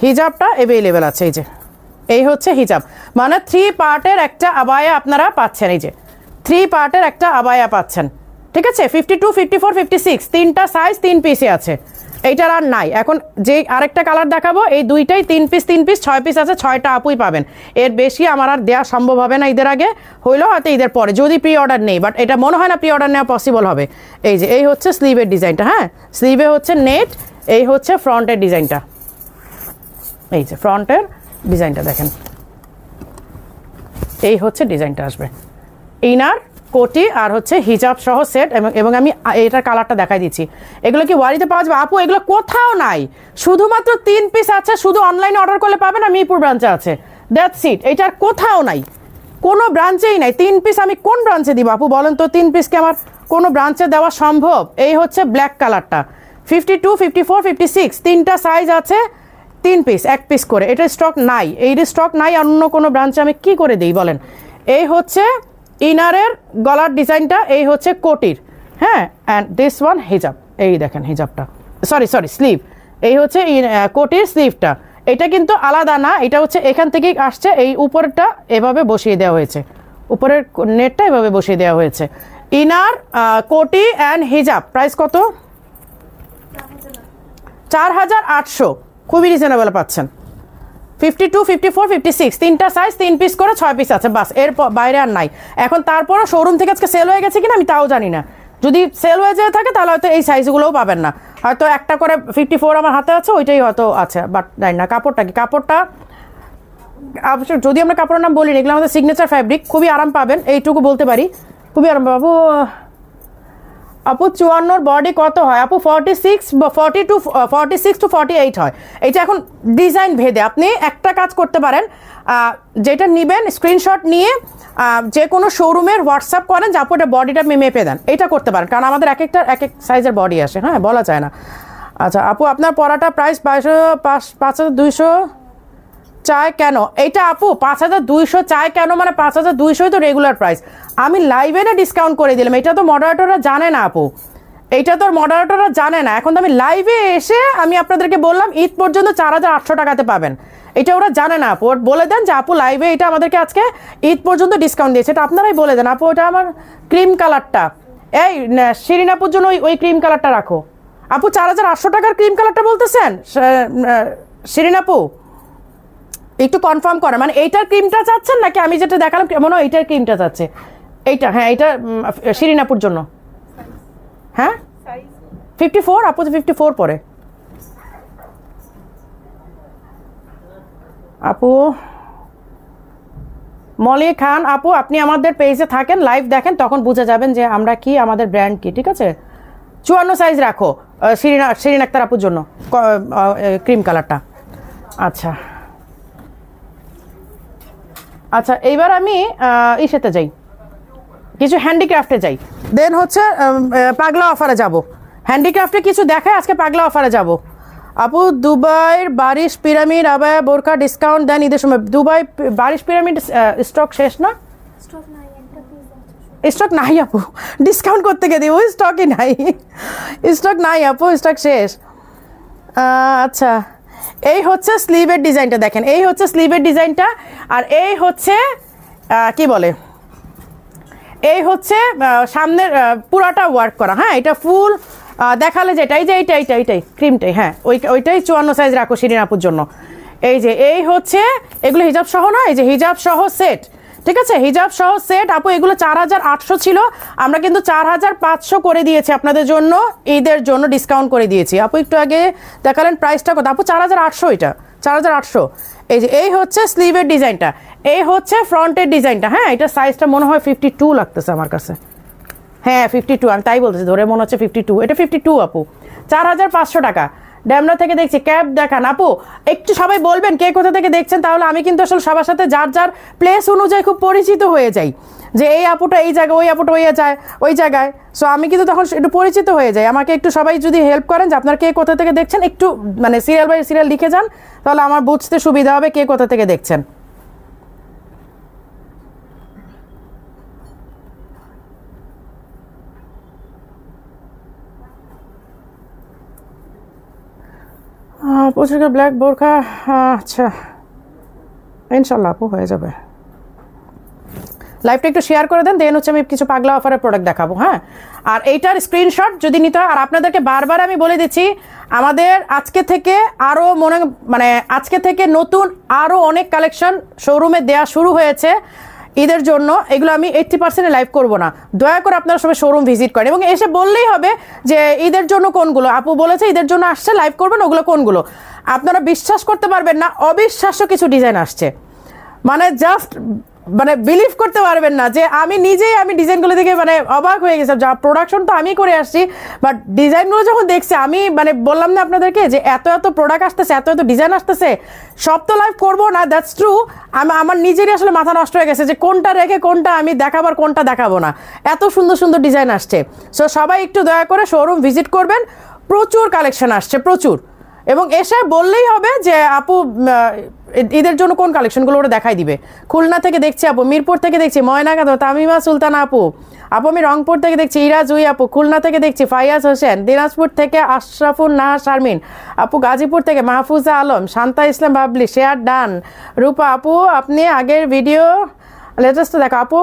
হিজাবটা অ্যাভেলেবেল আছে, এই হচ্ছে হিজাব, মানে 3 পার্টের একটা আবায়া আপনারা পাচ্ছেন, এই যে 3 পার্টের একটা আবায়া পাচ্ছেন, ঠিক আছে। 52, 54, 56 তিনটা সাইজ 3 পিসে আছে, এইটার আর নাই। এখন যে আরেকটা কালার দেখাবো, এই দুইটাই 3 পিস 6 পিস আছে, 6টা আপুই পাবেন, এর বেশি আমার আর দেওয়া সম্ভব হবে না ঈদের আগে, হইলেও হয়তো ঈদের পরে যদি প্রি অর্ডার নেই, বাট এটা মনে হয় না প্রি অর্ডার নেওয়া পসিবল হবে। এই যে এই হচ্ছে স্লিভের ডিজাইনটা, হ্যাঁ স্লিভে হচ্ছে নেট, এই হচ্ছে ফ্রন্টের ডিজাইনটা, এই যে ফ্রন্টের ডিজাইনটা দেখেন, এই হচ্ছে ডিজাইনটা আসবে, ইনার কোটি আর হচ্ছে হিজাব সহ সেট, এবং আমি এটার কালারটা দেখাই দিচ্ছি। এগুলো কি ওয়ারিতে পাওয়া যাবে আপু? এগুলো কোথাও নাই, শুধুমাত্র 3 পিস আছে, শুধু অনলাইনে অর্ডার করলে পাবেন, আর মিরপুর ব্রাঞ্চে আছে, দ্যাটস ইট। এটার কোথাও নাই, কোনো ব্রাঞ্চেই নাই। 3 পিস আমি কোন ব্রাঞ্চে দিব আপু বলেন তো? 3 পিস কি আমার কোনো ব্রাঞ্চে দেওয়া সম্ভব? এই হচ্ছে ব্ল্যাক কালারটা, 52, 54, 56 তিনটা সাইজ আছে, 3 পিস 1 পিস করে, এটা স্টক নাই, এই স্টক নাই অন্য কোনো ব্রাঞ্চে, আমি কি করে দিই বলেন? এই হচ্ছে ইনারের গলার ডিজাইনটা, এই হচ্ছে কোটির, হ্যাঁ, অ্যান্ড দিস ওয়ান হিজাব, এই দেখেন হিজাবটা, সরি স্লিভ, এই হচ্ছে কোটির স্লিভটা, এটা কিন্তু আলাদা না, এটা হচ্ছে এখান থেকেই আসছে, এই উপরটা এভাবে বসিয়ে দেওয়া হয়েছে, উপরের নেটটা এভাবে বসিয়ে দেওয়া হয়েছে। ইনার কোটি অ্যান্ড হিজাব প্রাইস কত? 4800, খুবই রিজনেবল পাচ্ছেন। 52, 54, 56 তিনটা সাইজ 3 পিস করে 6 পিস আছে, বাস এর বাইরে আর নাই। এখন তারপরও শোরুম থেকে আজকে সেল হয়ে গেছে কিনা আমি তাও জানি না, যদি সেল হয়ে যেয়ে থাকে তাহলে হয়তো এই সাইজগুলোও পাবেন না, হয়তো একটা করে 54 আমার হাতে আছে, ওইটাই হয়তো আছে, বাট জানি না। কাপড়টা কি, কাপড়টা যদি আমরা কাপড়ের নাম বলি, এগুলো আমাদের সিগনেচার ফ্যাব্রিক, খুবই আরাম পাবেন, এইটুকু বলতে পারি, খুবই আরাম পাবো। আপু 54 বডি কত হয় আপু? 46 টু 48 হয়। এইটা এখন ডিজাইন ভেদে, আপনি একটা কাজ করতে পারেন, যেটা নেবেন স্ক্রিনশট নিয়ে যে কোনো শোরুমের হোয়াটসঅ্যাপ করেন যে আপু এটা বডিটা মেপে দেন, এটা করতে পারেন, কারণ আমাদের এক এক সাইজের বডি আসে, হ্যাঁ বলা যায় না। আচ্ছা আপু আপনার পরাটা প্রাইস 5200 চায় কেন? এইটা আপু 5200 চায় কেন মানে 5200 তো রেগুলার প্রাইস, আমি লাইভে না ডিসকাউন্ট করে দিলাম, এটা তো মডারেটররা জানে না আপু, এইটা তো মডারেটররা জানে না। এখন তো আমি লাইভে এসে আমি আপনাদেরকে বললাম ঈদ পর্যন্ত 4800 টাকাতে পাবেন, এটা ওরা জানে না আপু। বলে দেন যে আপু লাইভে এটা আমাদেরকে আজকে ঈদ পর্যন্ত ডিসকাউন্ট দিয়েছে, এটা আপনারাই বলে দেন আপু। এটা আমার ক্রিম কালারটা, এই শিরিন আপুর জন্য ওই ক্রিম কালারটা রাখো আপু। 4800 টাকার ক্রিম কালারটা বলতেছেন শিরিন আপু? একটু কনফার্ম করেন, মানে এইটার ক্রিমটা চাচ্ছেন নাকি আমি যেটা দেখালাম মনে হয় এইটার ক্রিমটা চাচ্ছে? এইটা, হ্যাঁ এইটা শিরিন আপুর জন্য, হ্যাঁ 54 আপু, 54 পরে আপু। মলি খান আপু আপনি আমাদের পেজে থাকেন, লাইভ দেখেন, তখন বুঝে যাবেন যে আমরা কি, আমাদের ব্র্যান্ড কি, ঠিক আছে। 54 সাইজ রাখো শিরিন আক্তার আপুর জন্য ক্রিম কালারটা। আচ্ছা আচ্ছা, এইবার আমি ইসেতে যাই, কিছু হ্যান্ডিক্রাফটে যাই, দেন হচ্ছে পাগলা অফারে যাব। হ্যান্ডিক্রাফটে কিছু দেখায় আজকে, পাগলা অফারে যাব। আপু দুবাইয়ের বারিশ পিরামিড আবায়া বোরকা ডিসকাউন্ট দেন ঈদের সময়? দুবাই বারিশ পিরামিড স্টক শেষ না? স্টক নাই আপু, ডিসকাউন্ট করতে গিয়ে দিব, স্টকই নাই, স্টক নাই আপু, স্টক শেষ। আচ্ছা এই হচ্ছে স্লিভের ডিজাইনটা দেখেন, এই হচ্ছে স্লিভের ডিজাইনটা, আর এই হচ্ছে কি বলে, এই হচ্ছে সামনের পুরাটা ওয়ার্ক করা, হ্যাঁ এটা ফুল দেখালে যেটা, এই যে এইটাই ক্রিমটাই, হ্যাঁ ওইটাই 54 সাইজ রাখো শিরিন আপুর জন্য। এই যে এই হচ্ছে এগুলো হিজাব সহ না, এই যে হিজাব সহ সেট, ঠিক আছে, হিজাব সহ সেট আপু। এগুলো 4800 ছিল, আমরা কিন্তু 4500 করে দিয়েছি আপনাদের জন্য, ঈদের জন্য ডিসকাউন্ট করে দিয়েছি আপু। একটু আগে দেখালেন প্রাইসটা কত আপু? 4800, এটা 4800। এই যে এই হচ্ছে স্লিভের ডিজাইনটা, এই হচ্ছে ফ্রন্টের ডিজাইনটা, হ্যাঁ এটা সাইজটা মনে হয় 52 লাগতেছে আমার কাছে, হ্যাঁ 52, আমি তাই বলতেছি, ধরে মনে হচ্ছে 52, এটা 52 আপু, 4500 টাকা। ড্যামরা থেকে দেখছি, ক্যাব দেখান আপু। একটু সবাই বলবেন কে কোথা থেকে দেখছেন, তাহলে আমি কিন্তু আসলে সবার সাথে যার যার প্লেস অনুযায়ী খুব পরিচিত হয়ে যাই, যে এই আপুটা এই জায়গায়, ওই আপুটা ওই জায়গায়। সো আমি কিন্তু তখন একটু পরিচিত হয়ে যাই। আমাকে একটু সবাই যদি হেল্প করেন যে আপনার কে কোথা থেকে দেখছেন, একটু মানে সিরিয়াল বাই সিরিয়াল লিখে যান, তাহলে আমার বুঝতে সুবিধা হবে কে কোথা থেকে দেখছেন। প্রচুর ব্ল্যাক বোরখা, আচ্ছা ইনশাল্লাহ আপু হয়ে যাবে। লাইভটা একটু শেয়ার করে দেন, দেন হচ্ছে আমি কিছু পাগলা অফারের প্রোডাক্ট দেখাবো। হ্যাঁ, আর এইটার স্ক্রিনশট যদি নিতে হয়, আর আপনাদেরকে বারবার আমি বলে দিচ্ছি, আমাদের আজকে থেকে আরও মানে আজকে থেকে নতুন আরও অনেক কালেকশন শোরুমে দেওয়া শুরু হয়েছে ঈদের জন্য। এগুলো আমি 80% লাইভ করবো না, দয়া করে আপনারা সবাই শোরুম ভিজিট করেন এবং এসে বললেই হবে যে ঈদের জন্য কোনগুলো আপু বলেছে ঈদের জন্য আসছে, লাইভ করবেন ওগুলো কোনগুলো। আপনারা বিশ্বাস করতে পারবেন না, অবিশ্বাস্য কিছু ডিজাইন আসছে, মানে জাস্ট মানে বিলিভ করতে পারবেন না যে আমি নিজেই আমি ডিজাইনগুলো দেখে মানে অবাক হয়ে গেছিলাম। যা প্রোডাকশন তো আমি করে আসছি, বাট ডিজাইনগুলো যখন দেখছি আমি মানে বললাম না আপনাদেরকে যে এত এত প্রোডাক্ট আসতেছে, এত এত ডিজাইন আসতেছে, সব তো লাইভ করবো না, দ্যাটস ট্রু। আমার নিজেরই আসলে মাথা নষ্ট হয়ে গেছে যে কোনটা রেখে কোনটা আমি দেখাবার, কোনটা দেখাবো না, এত সুন্দর সুন্দর ডিজাইন আসছে। সো সবাই একটু দয়া করে শোরুম ভিজিট করবেন, প্রচুর কালেকশন আসছে, প্রচুর। এবং এসে বললেই হবে যে আপু ঈদের জন্য কোন কালেকশনগুলো ওরা দেখাই দিবে। খুলনা থেকে দেখছি আপু, মিরপুর থেকে দেখছি ময়নাকাদ তামিমা সুলতানা আপু, আমি রংপুর থেকে দেখছি ইরা জুই আপু, খুলনা থেকে দেখছি ফাইয়াজ হোসেন, দিনাজপুর থেকে আশরাফুন নাহার শারমিন আপু, গাজীপুর থেকে মাহফুজা আলম, শান্তা ইসলাম বাবলি, শেয়ার ডান, রূপা আপু আপনি আগের ভিডিও লেটেস্টটা দেখাও আপু,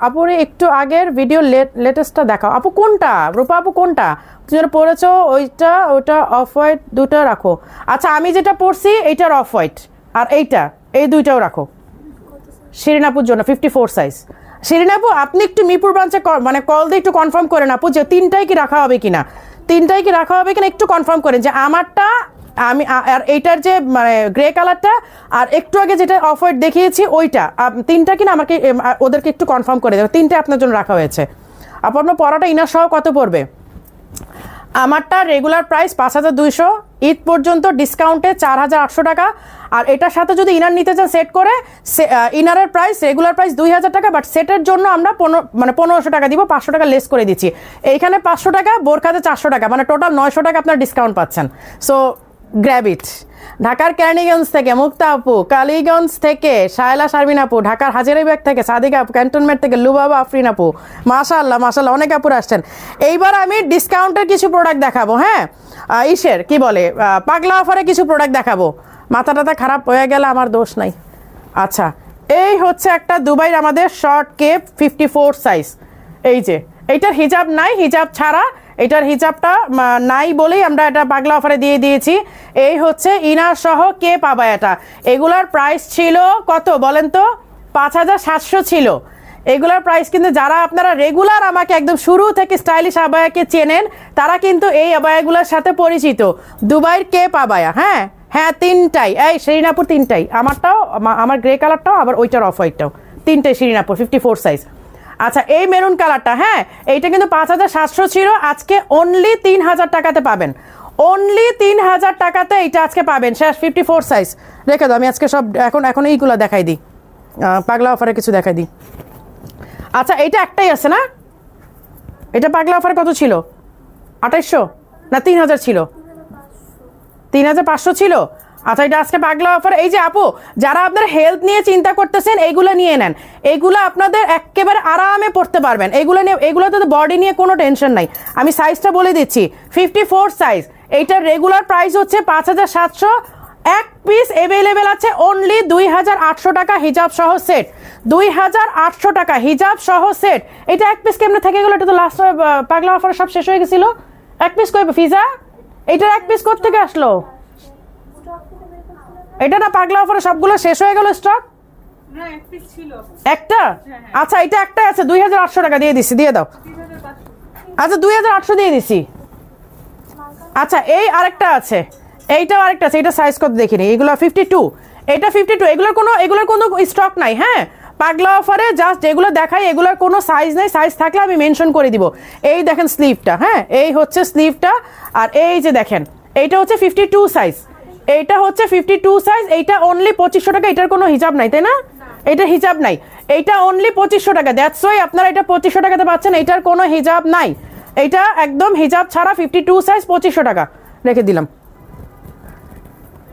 আপুর একটু আগের ভিডিও লেটেস্টটা দেখাও আপু। কোনটা রূপা আপু, কোনটা তুমি যেটা পড়েছো ওইটা, ওটা অফ হোয়াইট দুটো রাখো। আচ্ছা আমি যেটা পড়ছি এইটার অফ হোয়াইট, আর এইটা, এই দুইটাও রাখো শিরিন আপুর জন্য 54 সাইজ। শিরিন আপু আপনি একটু মিরপুর ব্রাঞ্চে মানে কল দিয়ে একটু কনফার্ম করেন আপু যে তিনটাই কি রাখা হবে কিনা, তিনটাই কি রাখা হবে কিনা একটু কনফার্ম করেন যে আমারটা আমি আর এইটার যে মানে গ্রে কালারটা আর একটু আগে যেটা অফ হোয়াইট দেখিয়েছি ওইটা, তিনটা কিনা আমাকে ওদেরকে একটু কনফার্ম করে দেবে, তিনটা আপনার জন্য রাখা হয়েছে। আপনার পরাটা ইনার সহ কত পড়বে? আমারটা রেগুলার প্রাইস 5200, ঈদ পর্যন্ত ডিসকাউন্টে 4800 টাকা। আর এটার সাথে যদি ইনার নিতে চান সেট করে, ইনারের প্রাইস রেগুলার প্রাইস 2000 টাকা, বাট সেটের জন্য আমরা 1500 টাকা দিব, 500 টাকা লেস করে দিচ্ছি। এইখানে 500 টাকা, বোরখাতে 400 টাকা, মানে টোটাল 900 টাকা আপনার ডিসকাউন্ট পাচ্ছেন। সো গ্র্যাব ইট। ঢাকার কেরানীগঞ্জ থেকে মুক্তা আপু, কালীগঞ্জ থেকে শায়লা শারমিন আপু, ঢাকার হাজারীবাগ থেকে সাদিকা আপু, ক্যান্টনমেন্ট থেকে লুবাবা আফরিন আপু, মাশাআল্লাহ মাশাআল্লাহ অনেক আপুর আসছেন। এইবার আমি ডিসকাউন্টের কিছু প্রোডাক্ট দেখাবো। হ্যাঁ, ইসের কি বলে পাগলা অফারে কিছু প্রোডাক্ট দেখাবো। মাথা টাথা খারাপ হয়ে গেলে আমার দোষ নাই। আচ্ছা এই হচ্ছে একটা দুবাইয়ের আমাদের শর্ট কেপ 54 সাইজ। এই যে এইটার হিজাব নাই, হিজাব ছাড়া, এটার হিজাবটা নাই বলেই আমরা এটা পাগলা অফারে দিয়ে দিয়েছি। এই হচ্ছে ইনার সহ কেপ আবায়াটা। এগুলার প্রাইস ছিল কত বলেন তো? 5700 ছিল এগুলার প্রাইস। কিন্তু যারা আপনারা রেগুলার আমাকে একদম শুরু থেকে স্টাইলিশ আবায়াকে চেনেন তারা কিন্তু এই আবায়াগুলোর সাথে পরিচিত। দুবাইয়ের কেপ আবায়া। হ্যাঁ হ্যাঁ তিনটাই, এই শিরিনাপুর তিনটাই, আমারটাও, আমার গ্রে কালারটাও, আবার ওইটার অফ হোয়াইটটাও, তিনটাই শিরিনাপুর 54 সাইজ। আচ্ছা এই মেরুন কালারটা, হ্যাঁ এইটা কিন্তু 5700 ছিল, আজকে অনলি 3000 টাকাতে পাবেন, অনলি 3000 টাকাতে এইটা আজকে পাবেন। শেষ 54 সাইজ। রেখে দাও, আমি আজকে সব এখন এইগুলো দেখাই দিই, পাগলা অফারে কিছু দেখাই দিই। আচ্ছা এইটা একটাই আছে না? এটা পাগলা অফারে কত ছিল? 2800 না 3000 ছিল? 3500 ছিল। আচ্ছা এটা আজকে পাগলা অফার। এই যে আপু যারা আপনার হেলথ নিয়ে চিন্তা করতেছেন এইগুলো নিয়ে নেন, এইগুলো আপনাদের একেবারে আরামে পড়তে পারবেন। এইগুলো নিয়ে, এগুলোতে বডি নিয়ে কোনো টেনশন নাই। আমি সাইজটা বলে দিচ্ছি, 54 সাইজ। এইটার রেগুলার প্রাইস হচ্ছে 5700, এক পিস অ্যাভেলেবেল আছে অনলি 2800 টাকা হিজাব সহ সেট, 2800 টাকা হিজাব সহ সেট। এটা এক পিস কেমনে থেকে গেল? এটা তো লাস্ট পাগলা অফারে সব শেষ হয়ে গেছিল। এক পিস কই ফিজা? এইটার এক পিস কোত্থেকে আসলো? এটা না পাগলা অফারে সবগুলো শেষ হয়ে গেল স্টক? একটা? আচ্ছা এটা একটা আছে, 2800 টাকা দিয়ে দিছি, দিয়ে দাও। আচ্ছা 2800 দিয়ে দিছি। আচ্ছা এই আরেকটা আছে, এইটাও আরেকটা আছে, এটা সাইজ কত দেখিনি। এগুলো 52, এটা 52, এগুলোর কোনো স্টক নাই। হ্যাঁ পাগলা অফারে জাস্ট যেগুলো দেখাই এগুলোর কোনো সাইজ নেই, সাইজ থাকলে আমি মেনশন করে দিব। এই দেখেন স্লিভটা, হ্যাঁ এই হচ্ছে স্লিভটা, আর এই যে দেখেন এইটা হচ্ছে 52 সাইজ, এইটা হচ্ছে 52 সাইজ, এইটা অনলি 2500 টাকা। এটার কোনো হিসাব নাই তাই না, এটা হিসাব নাই, এইটা অনলি 2500 টাকা। দ্যাটস ওয়াই আপনারা এটা 2500 টাকাতে পাচ্ছেন, এইটার কোনো হিসাব নাই, এইটা একদম হিসাব ছাড়া 52 সাইজ 2500 টাকা রেখে দিলাম।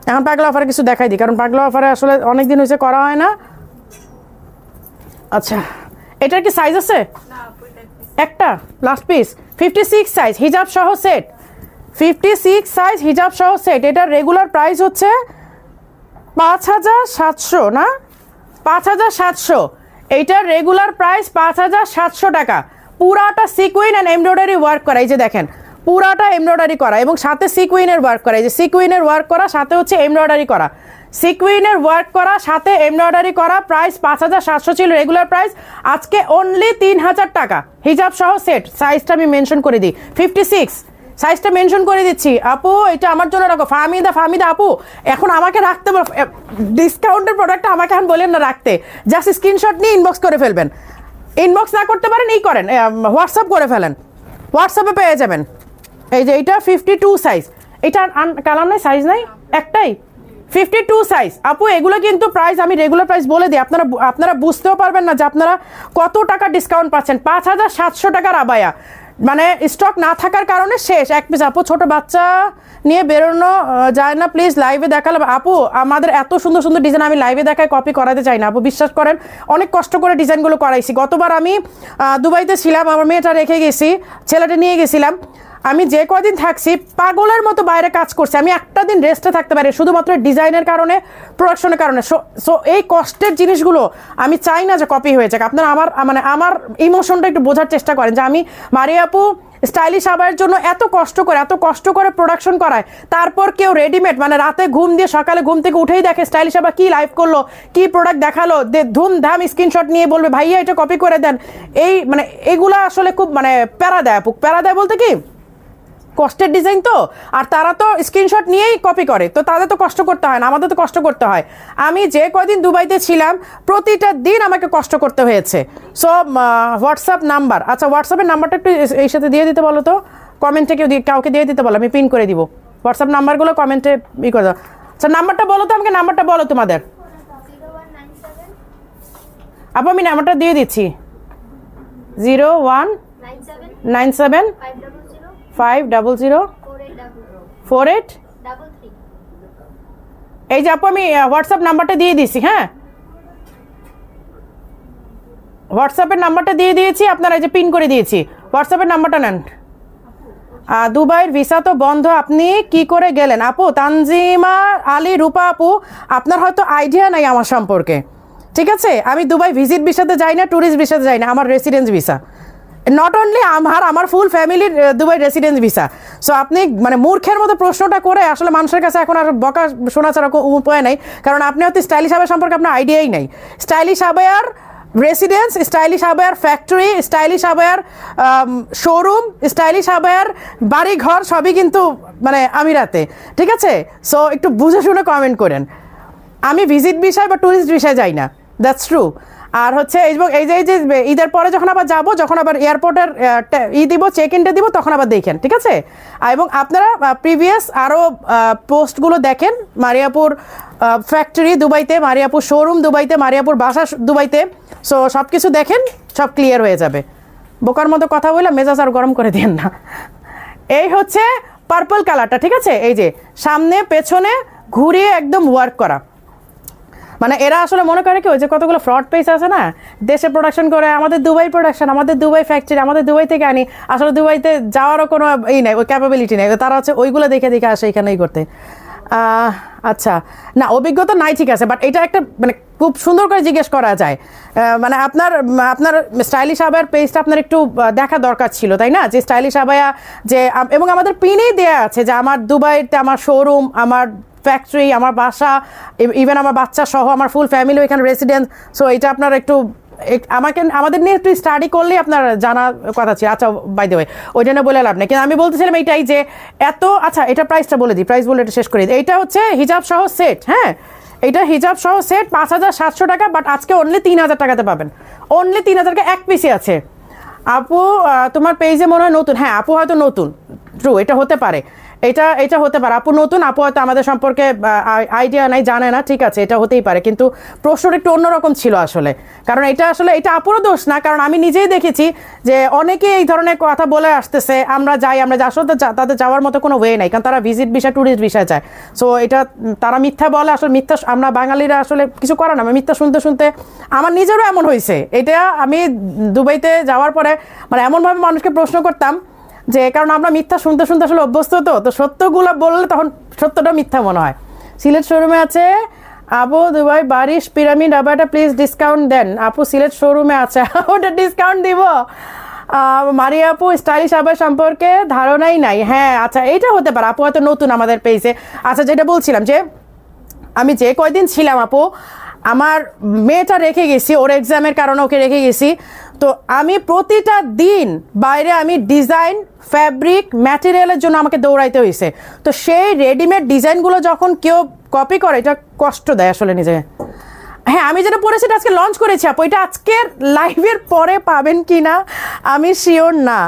এখন পাগলা অফারে কিছু দেখাই দিই, কারণ পাগলা অফারে আসলে অনেকদিন হয়েছে করা হয় না। আচ্ছা এটার কি সাইজ আছে? একটা লাস্ট পিস 56 সাইজ হিজাব সহ সেট, 56 সাইজ হিজাব সহ সেট। এটার রেগুলার প্রাইস হচ্ছে 5700 না, 5700। এইটার রেগুলার প্রাইস 5700 টাকা। পুরাটা সিকুইন অ্যান্ড এমব্রয়ডারি ওয়ার্ক করা, এই যে দেখেন পুরাটা এমব্রয়ডারি করা এবং সাথে সিকুইনের ওয়ার্ক করা, এই যে সিকুইনের ওয়ার্ক করা সাথে হচ্ছে এমব্রয়ডারি করা, সিকুইনের ওয়ার্ক করা সাথে এমব্রয়ডারি করা। প্রাইস 5700 ছিল রেগুলার প্রাইস, আজকে অনলি 3000 টাকা হিজাব সহ সেট। সাইজটা আমি মেনশন করে দিই, 56 সাইজটা মেনশন করে দিচ্ছি। আপু এটা আমার জন্য রাখো, ফাহমিদা আপু এখন আমাকে রাখতে, ডিসকাউন্টের প্রোডাক্টটা আমাকে এখন বলেন না রাখতে, জাস্ট স্ক্রিনশট নিয়ে ইনবক্স করে ফেলবেন। ইনবক্স না করতে পারেন এই করেন, হোয়াটসঅ্যাপ করে ফেলেন, হোয়াটসঅ্যাপে পেয়ে যাবেন। এই যে এইটা 52 সাইজ, এটা কালার নাই, সাইজ নাই, একটাই 52 সাইজ। আপু এগুলো কিন্তু প্রাইস আমি রেগুলার প্রাইস বলে দিই, আপনারা বুঝতেও পারবেন না যে আপনারা কত টাকা ডিসকাউন্ট পাচ্ছেন। 5700 টাকার আবায়া, মানে স্টক না থাকার কারণে শেষ এক পিস। আপু ছোট বাচ্চা নিয়ে বেরোনো যায় না, প্লিজ লাইভে দেখালে। আপু আমাদের এত সুন্দর সুন্দর ডিজাইন আমি লাইভে দেখায় কপি করাতে চাই না আপু, বিশ্বাস করেন অনেক কষ্ট করে ডিজাইনগুলো করাইছি। গতবার আমি দুবাইতে ছিলাম, আমার মেয়েটা রেখে গেছি, ছেলেটা নিয়ে গেছিলাম, আমি যে কদিন থাকছি পাগলের মতো বাইরে কাজ করছি, আমি একটা দিন রেস্টে থাকতে পারি শুধুমাত্র ডিজাইনের কারণে, প্রোডাকশনের কারণে। সো এই কষ্টের জিনিসগুলো আমি চাই না যে কপি হয়ে যাক। আপনারা আমার ইমোশনটা একটু বোঝার চেষ্টা করেন যে আমি মারিয়া আপু স্টাইলিশ আবায়ের জন্য এত কষ্ট করে প্রোডাকশন করায়, তারপর কেউ রেডিমেড মানে রাতে ঘুম দিয়ে সকালে ঘুম থেকে উঠেই দেখে স্টাইলিশ আবার কি লাইভ করলো, কি প্রোডাক্ট দেখালো, ধুমধাম স্ক্রিনশট নিয়ে বলবে ভাইয়া এটা কপি করে দেন। এই মানে এগুলা আসলে খুব মানে প্যারা দেয় আপু, প্যারা দেয় বলতে কি কষ্টের ডিজাইন তো, আর তারা তো স্ক্রিনশট নিয়েই কপি করে, তো তাদের তো কষ্ট করতে হয় না, আমাদের তো কষ্ট করতে হয়। আমি যে কদিন দুবাইতে ছিলাম প্রতিটা দিন আমাকে কষ্ট করতে হয়েছে। সো হোয়াটসঅ্যাপ নাম্বার, আচ্ছা হোয়াটসঅ্যাপের নাম্বারটা একটু এই সাথে দিয়ে দিতে বলো তো, কমেন্টে কাউকে দিয়ে দিতে বলো, আমি পিন করে দিব হোয়াটসঅ্যাপ নাম্বারগুলো, কমেন্টে করে দাও। আচ্ছা নাম্বারটা বলো তো আমাকে, নাম্বারটা বলো তোমাদের। আপু আমি নাম্বারটা দিয়ে দিচ্ছি, 0197 5004833। এই যে আপু আমি হোয়াটসঅ্যাপ নাম্বারটা দিয়ে দিয়েছি, হ্যাঁ হোয়াটসঅ্যাপের নাম্বারটা দিয়ে দিয়েছি, আপনারা এই যে পিন করে দিয়েছি, হোয়াটসঅ্যাপের নাম্বারটা নেন। দুবাইয়ের ভিসা তো বন্ধ, আপনি কি করে গেলেন? আপু তানজিমা আলী রূপা আপু, আপনার হয়তো আইডিয়া নাই আমার সম্পর্কে, ঠিক আছে? আমি দুবাই ভিজিট ভিসাতে যাই না, ট্যুরিস্ট ভিসাতে যাই না, আমার রেসিডেন্স ভিসা, নট অনলি আমার ফুল ফ্যামিলির দুবাই রেসিডেন্স ভিসা। সো আপনি মানে মূর্খের মতো প্রশ্নটা করে আসলে মানুষের কাছে এখন আর বকা শোনা ছাড়া উপায় নাই, কারণ আপনি হয়তো স্টাইলিশ আবায়া সম্পর্কে আপনার আইডিয়াই নাই। স্টাইলিশ আবায়ার রেসিডেন্স, স্টাইলিশ আবায়ার ফ্যাক্টরি, স্টাইলিশ আবায়ার শোরুম, স্টাইলিশ আবায়ার বাড়ি ঘর সবই কিন্তু মানে আমিরাতে, ঠিক আছে? সো একটু বুঝে শুনে কমেন্ট করেন। আমি ভিজিট বিষয় বা ট্যুরিস্ট বিষয় যাই না, দ্যাটস ট্রু। আর হচ্ছে এই যে ঈদের পরে যখন আবার যাবো, যখন আবার এয়ারপোর্টের দিব, চেক ইনটা দিব, তখন আবার দেখেন, ঠিক আছে? এবং আপনারা প্রিভিয়াস আরও পোস্টগুলো দেখেন, মারিয়াপুর ফ্যাক্টরি দুবাইতে, মারিয়াপুর শোরুম দুবাইতে, মারিয়াপুর বাসা দুবাইতে। সো সব কিছু দেখেন, সব ক্লিয়ার হয়ে যাবে। বোকার মতো কথা বলে মেজাজ আর গরম করে দেন না। এই হচ্ছে পার্পল কালারটা, ঠিক আছে? এই যে সামনে পেছনে ঘুরিয়ে একদম ওয়ার্ক করা, মানে এরা আসলে মনে করে কি ওই যে কতগুলো ফ্রড পেজ আছে না, দেশে প্রোডাকশন করে, আমাদের দুবাই প্রোডাকশন, আমাদের দুবাই ফ্যাক্টরি, আমাদের দুবাই থেকে আনি, আসলে দুবাইতে যাওয়ারও কোনো নেই, ওই ক্যাপাবিলিটি নেই, তারা হচ্ছে ওইগুলো দেখে আসে এখানেই করতে। আচ্ছা না অভিজ্ঞতা নাই, ঠিক আছে, বাট এটা একটা মানে খুব সুন্দর করে জিজ্ঞেস করা যায়, মানে আপনার স্টাইলিশ আবায়ার পেজটা আপনার একটু দেখা দরকার ছিল, তাই না? যে স্টাইলিশ আবায়া যে, এবং আমাদের পিনেই দেওয়া আছে যে আমার দুবাইতে আমার শোরুম, আমার ফ্যাক্টরি, আমার বাসা, ইভেন আমার বাচ্চা সহ আমার ফুল ফ্যামিলি এখানে রেসিডেন্ট। সো এটা আপনার একটু আমাদের নিয়ে একটু স্টাডি করলেই আপনার জানা কথা ছিল। আচ্ছা বাই দ্য ওয়ে ওই জন্য বলে লাভ নেই, কিন্তু আমি বলতেছিলাম এইটাই যে এত, আচ্ছা এটা প্রাইসটা বলে দিই, প্রাইস বলে এটা শেষ করে দিই। এইটা হচ্ছে হিজাব সহ সেট, হ্যাঁ এটা হিজাব সহ সেট 5700 টাকা, বাট আজকে অনলি 3000 টাকাতে পাবেন। অনলি 3000 টাকা এক পিসি আছে। আপু তোমার পেজে মনে হয় নতুন, হ্যাঁ আপু হয়তো নতুন, ট্রু, এটা হতে পারে, এটা হতে পারে আপু নতুন, আপু হয়তো আমাদের সম্পর্কে আইডিয়া নাই, জানে না, ঠিক আছে, এটা হতেই পারে। কিন্তু প্রশ্নটা একটু অন্যরকম ছিল আসলে, কারণ এটা আসলে এটা আপুরও দোষ না, কারণ আমি নিজেই দেখেছি যে অনেকে এই ধরনের কথা বলে আসতেছে, আমরা যাই আসলে তাদের যাওয়ার মতো কোনো ওয়ে নাই, কারণ তারা ভিজিট ভিসা, ট্যুরিস্ট ভিসা যায়। সো এটা তারা মিথ্যা বলে, আসলে মিথ্যা আমরা বাঙালিরা আসলে কিছু করার না, মিথ্যা শুনতে শুনতে আমার নিজেরও এমন হয়েছে। এটা আমি দুবাইতে যাওয়ার পরে মানে এমনভাবে মানুষকে প্রশ্ন করতাম যে, কারণ আমরা মিথ্যা শুনতে শুনতে আসলে অভ্যস্ত, তো সত্যগুলো বললে তখন সত্যটা মিথ্যা মনে হয়। সিলেট শোরুমে আছে আপু, দুবাই বারিশ পিরামিড আবারটা প্লিজ ডিসকাউন্ট দেন। আপু সিলেট শোরুমে আছে, ওটা ডিসকাউন্ট দিব? মারিয়া আপু স্টাইলিশ আবার সম্পর্কে ধারণাই নাই। হ্যাঁ আচ্ছা, এইটা হতে পারে, আপু হয়তো নতুন আমাদের পেজে। আচ্ছা, যেটা বলছিলাম যে আমি যে কয়দিন ছিলাম আপু, আমার মেয়েটা রেখে গেছি, ওর এক্সামের কারণে ওকে রেখে গেছি। তো আমি প্রতিটা দিন বাইরে আমি ডিজাইন, ফ্যাব্রিক, ম্যাটেরিয়ালের জন্য আমাকে দৌড়াইতে হয়েছে। তো সেই রেডিমেড ডিজাইনগুলো যখন কেউ কপি করে, এটা কষ্ট দেয় আসলে নিজে। হ্যাঁ, আমি যেটা পড়েছি এটা আজকে লঞ্চ করেছি আপু, এটা আজকের লাইভের পরে পাবেন কি না আমি শিওর না,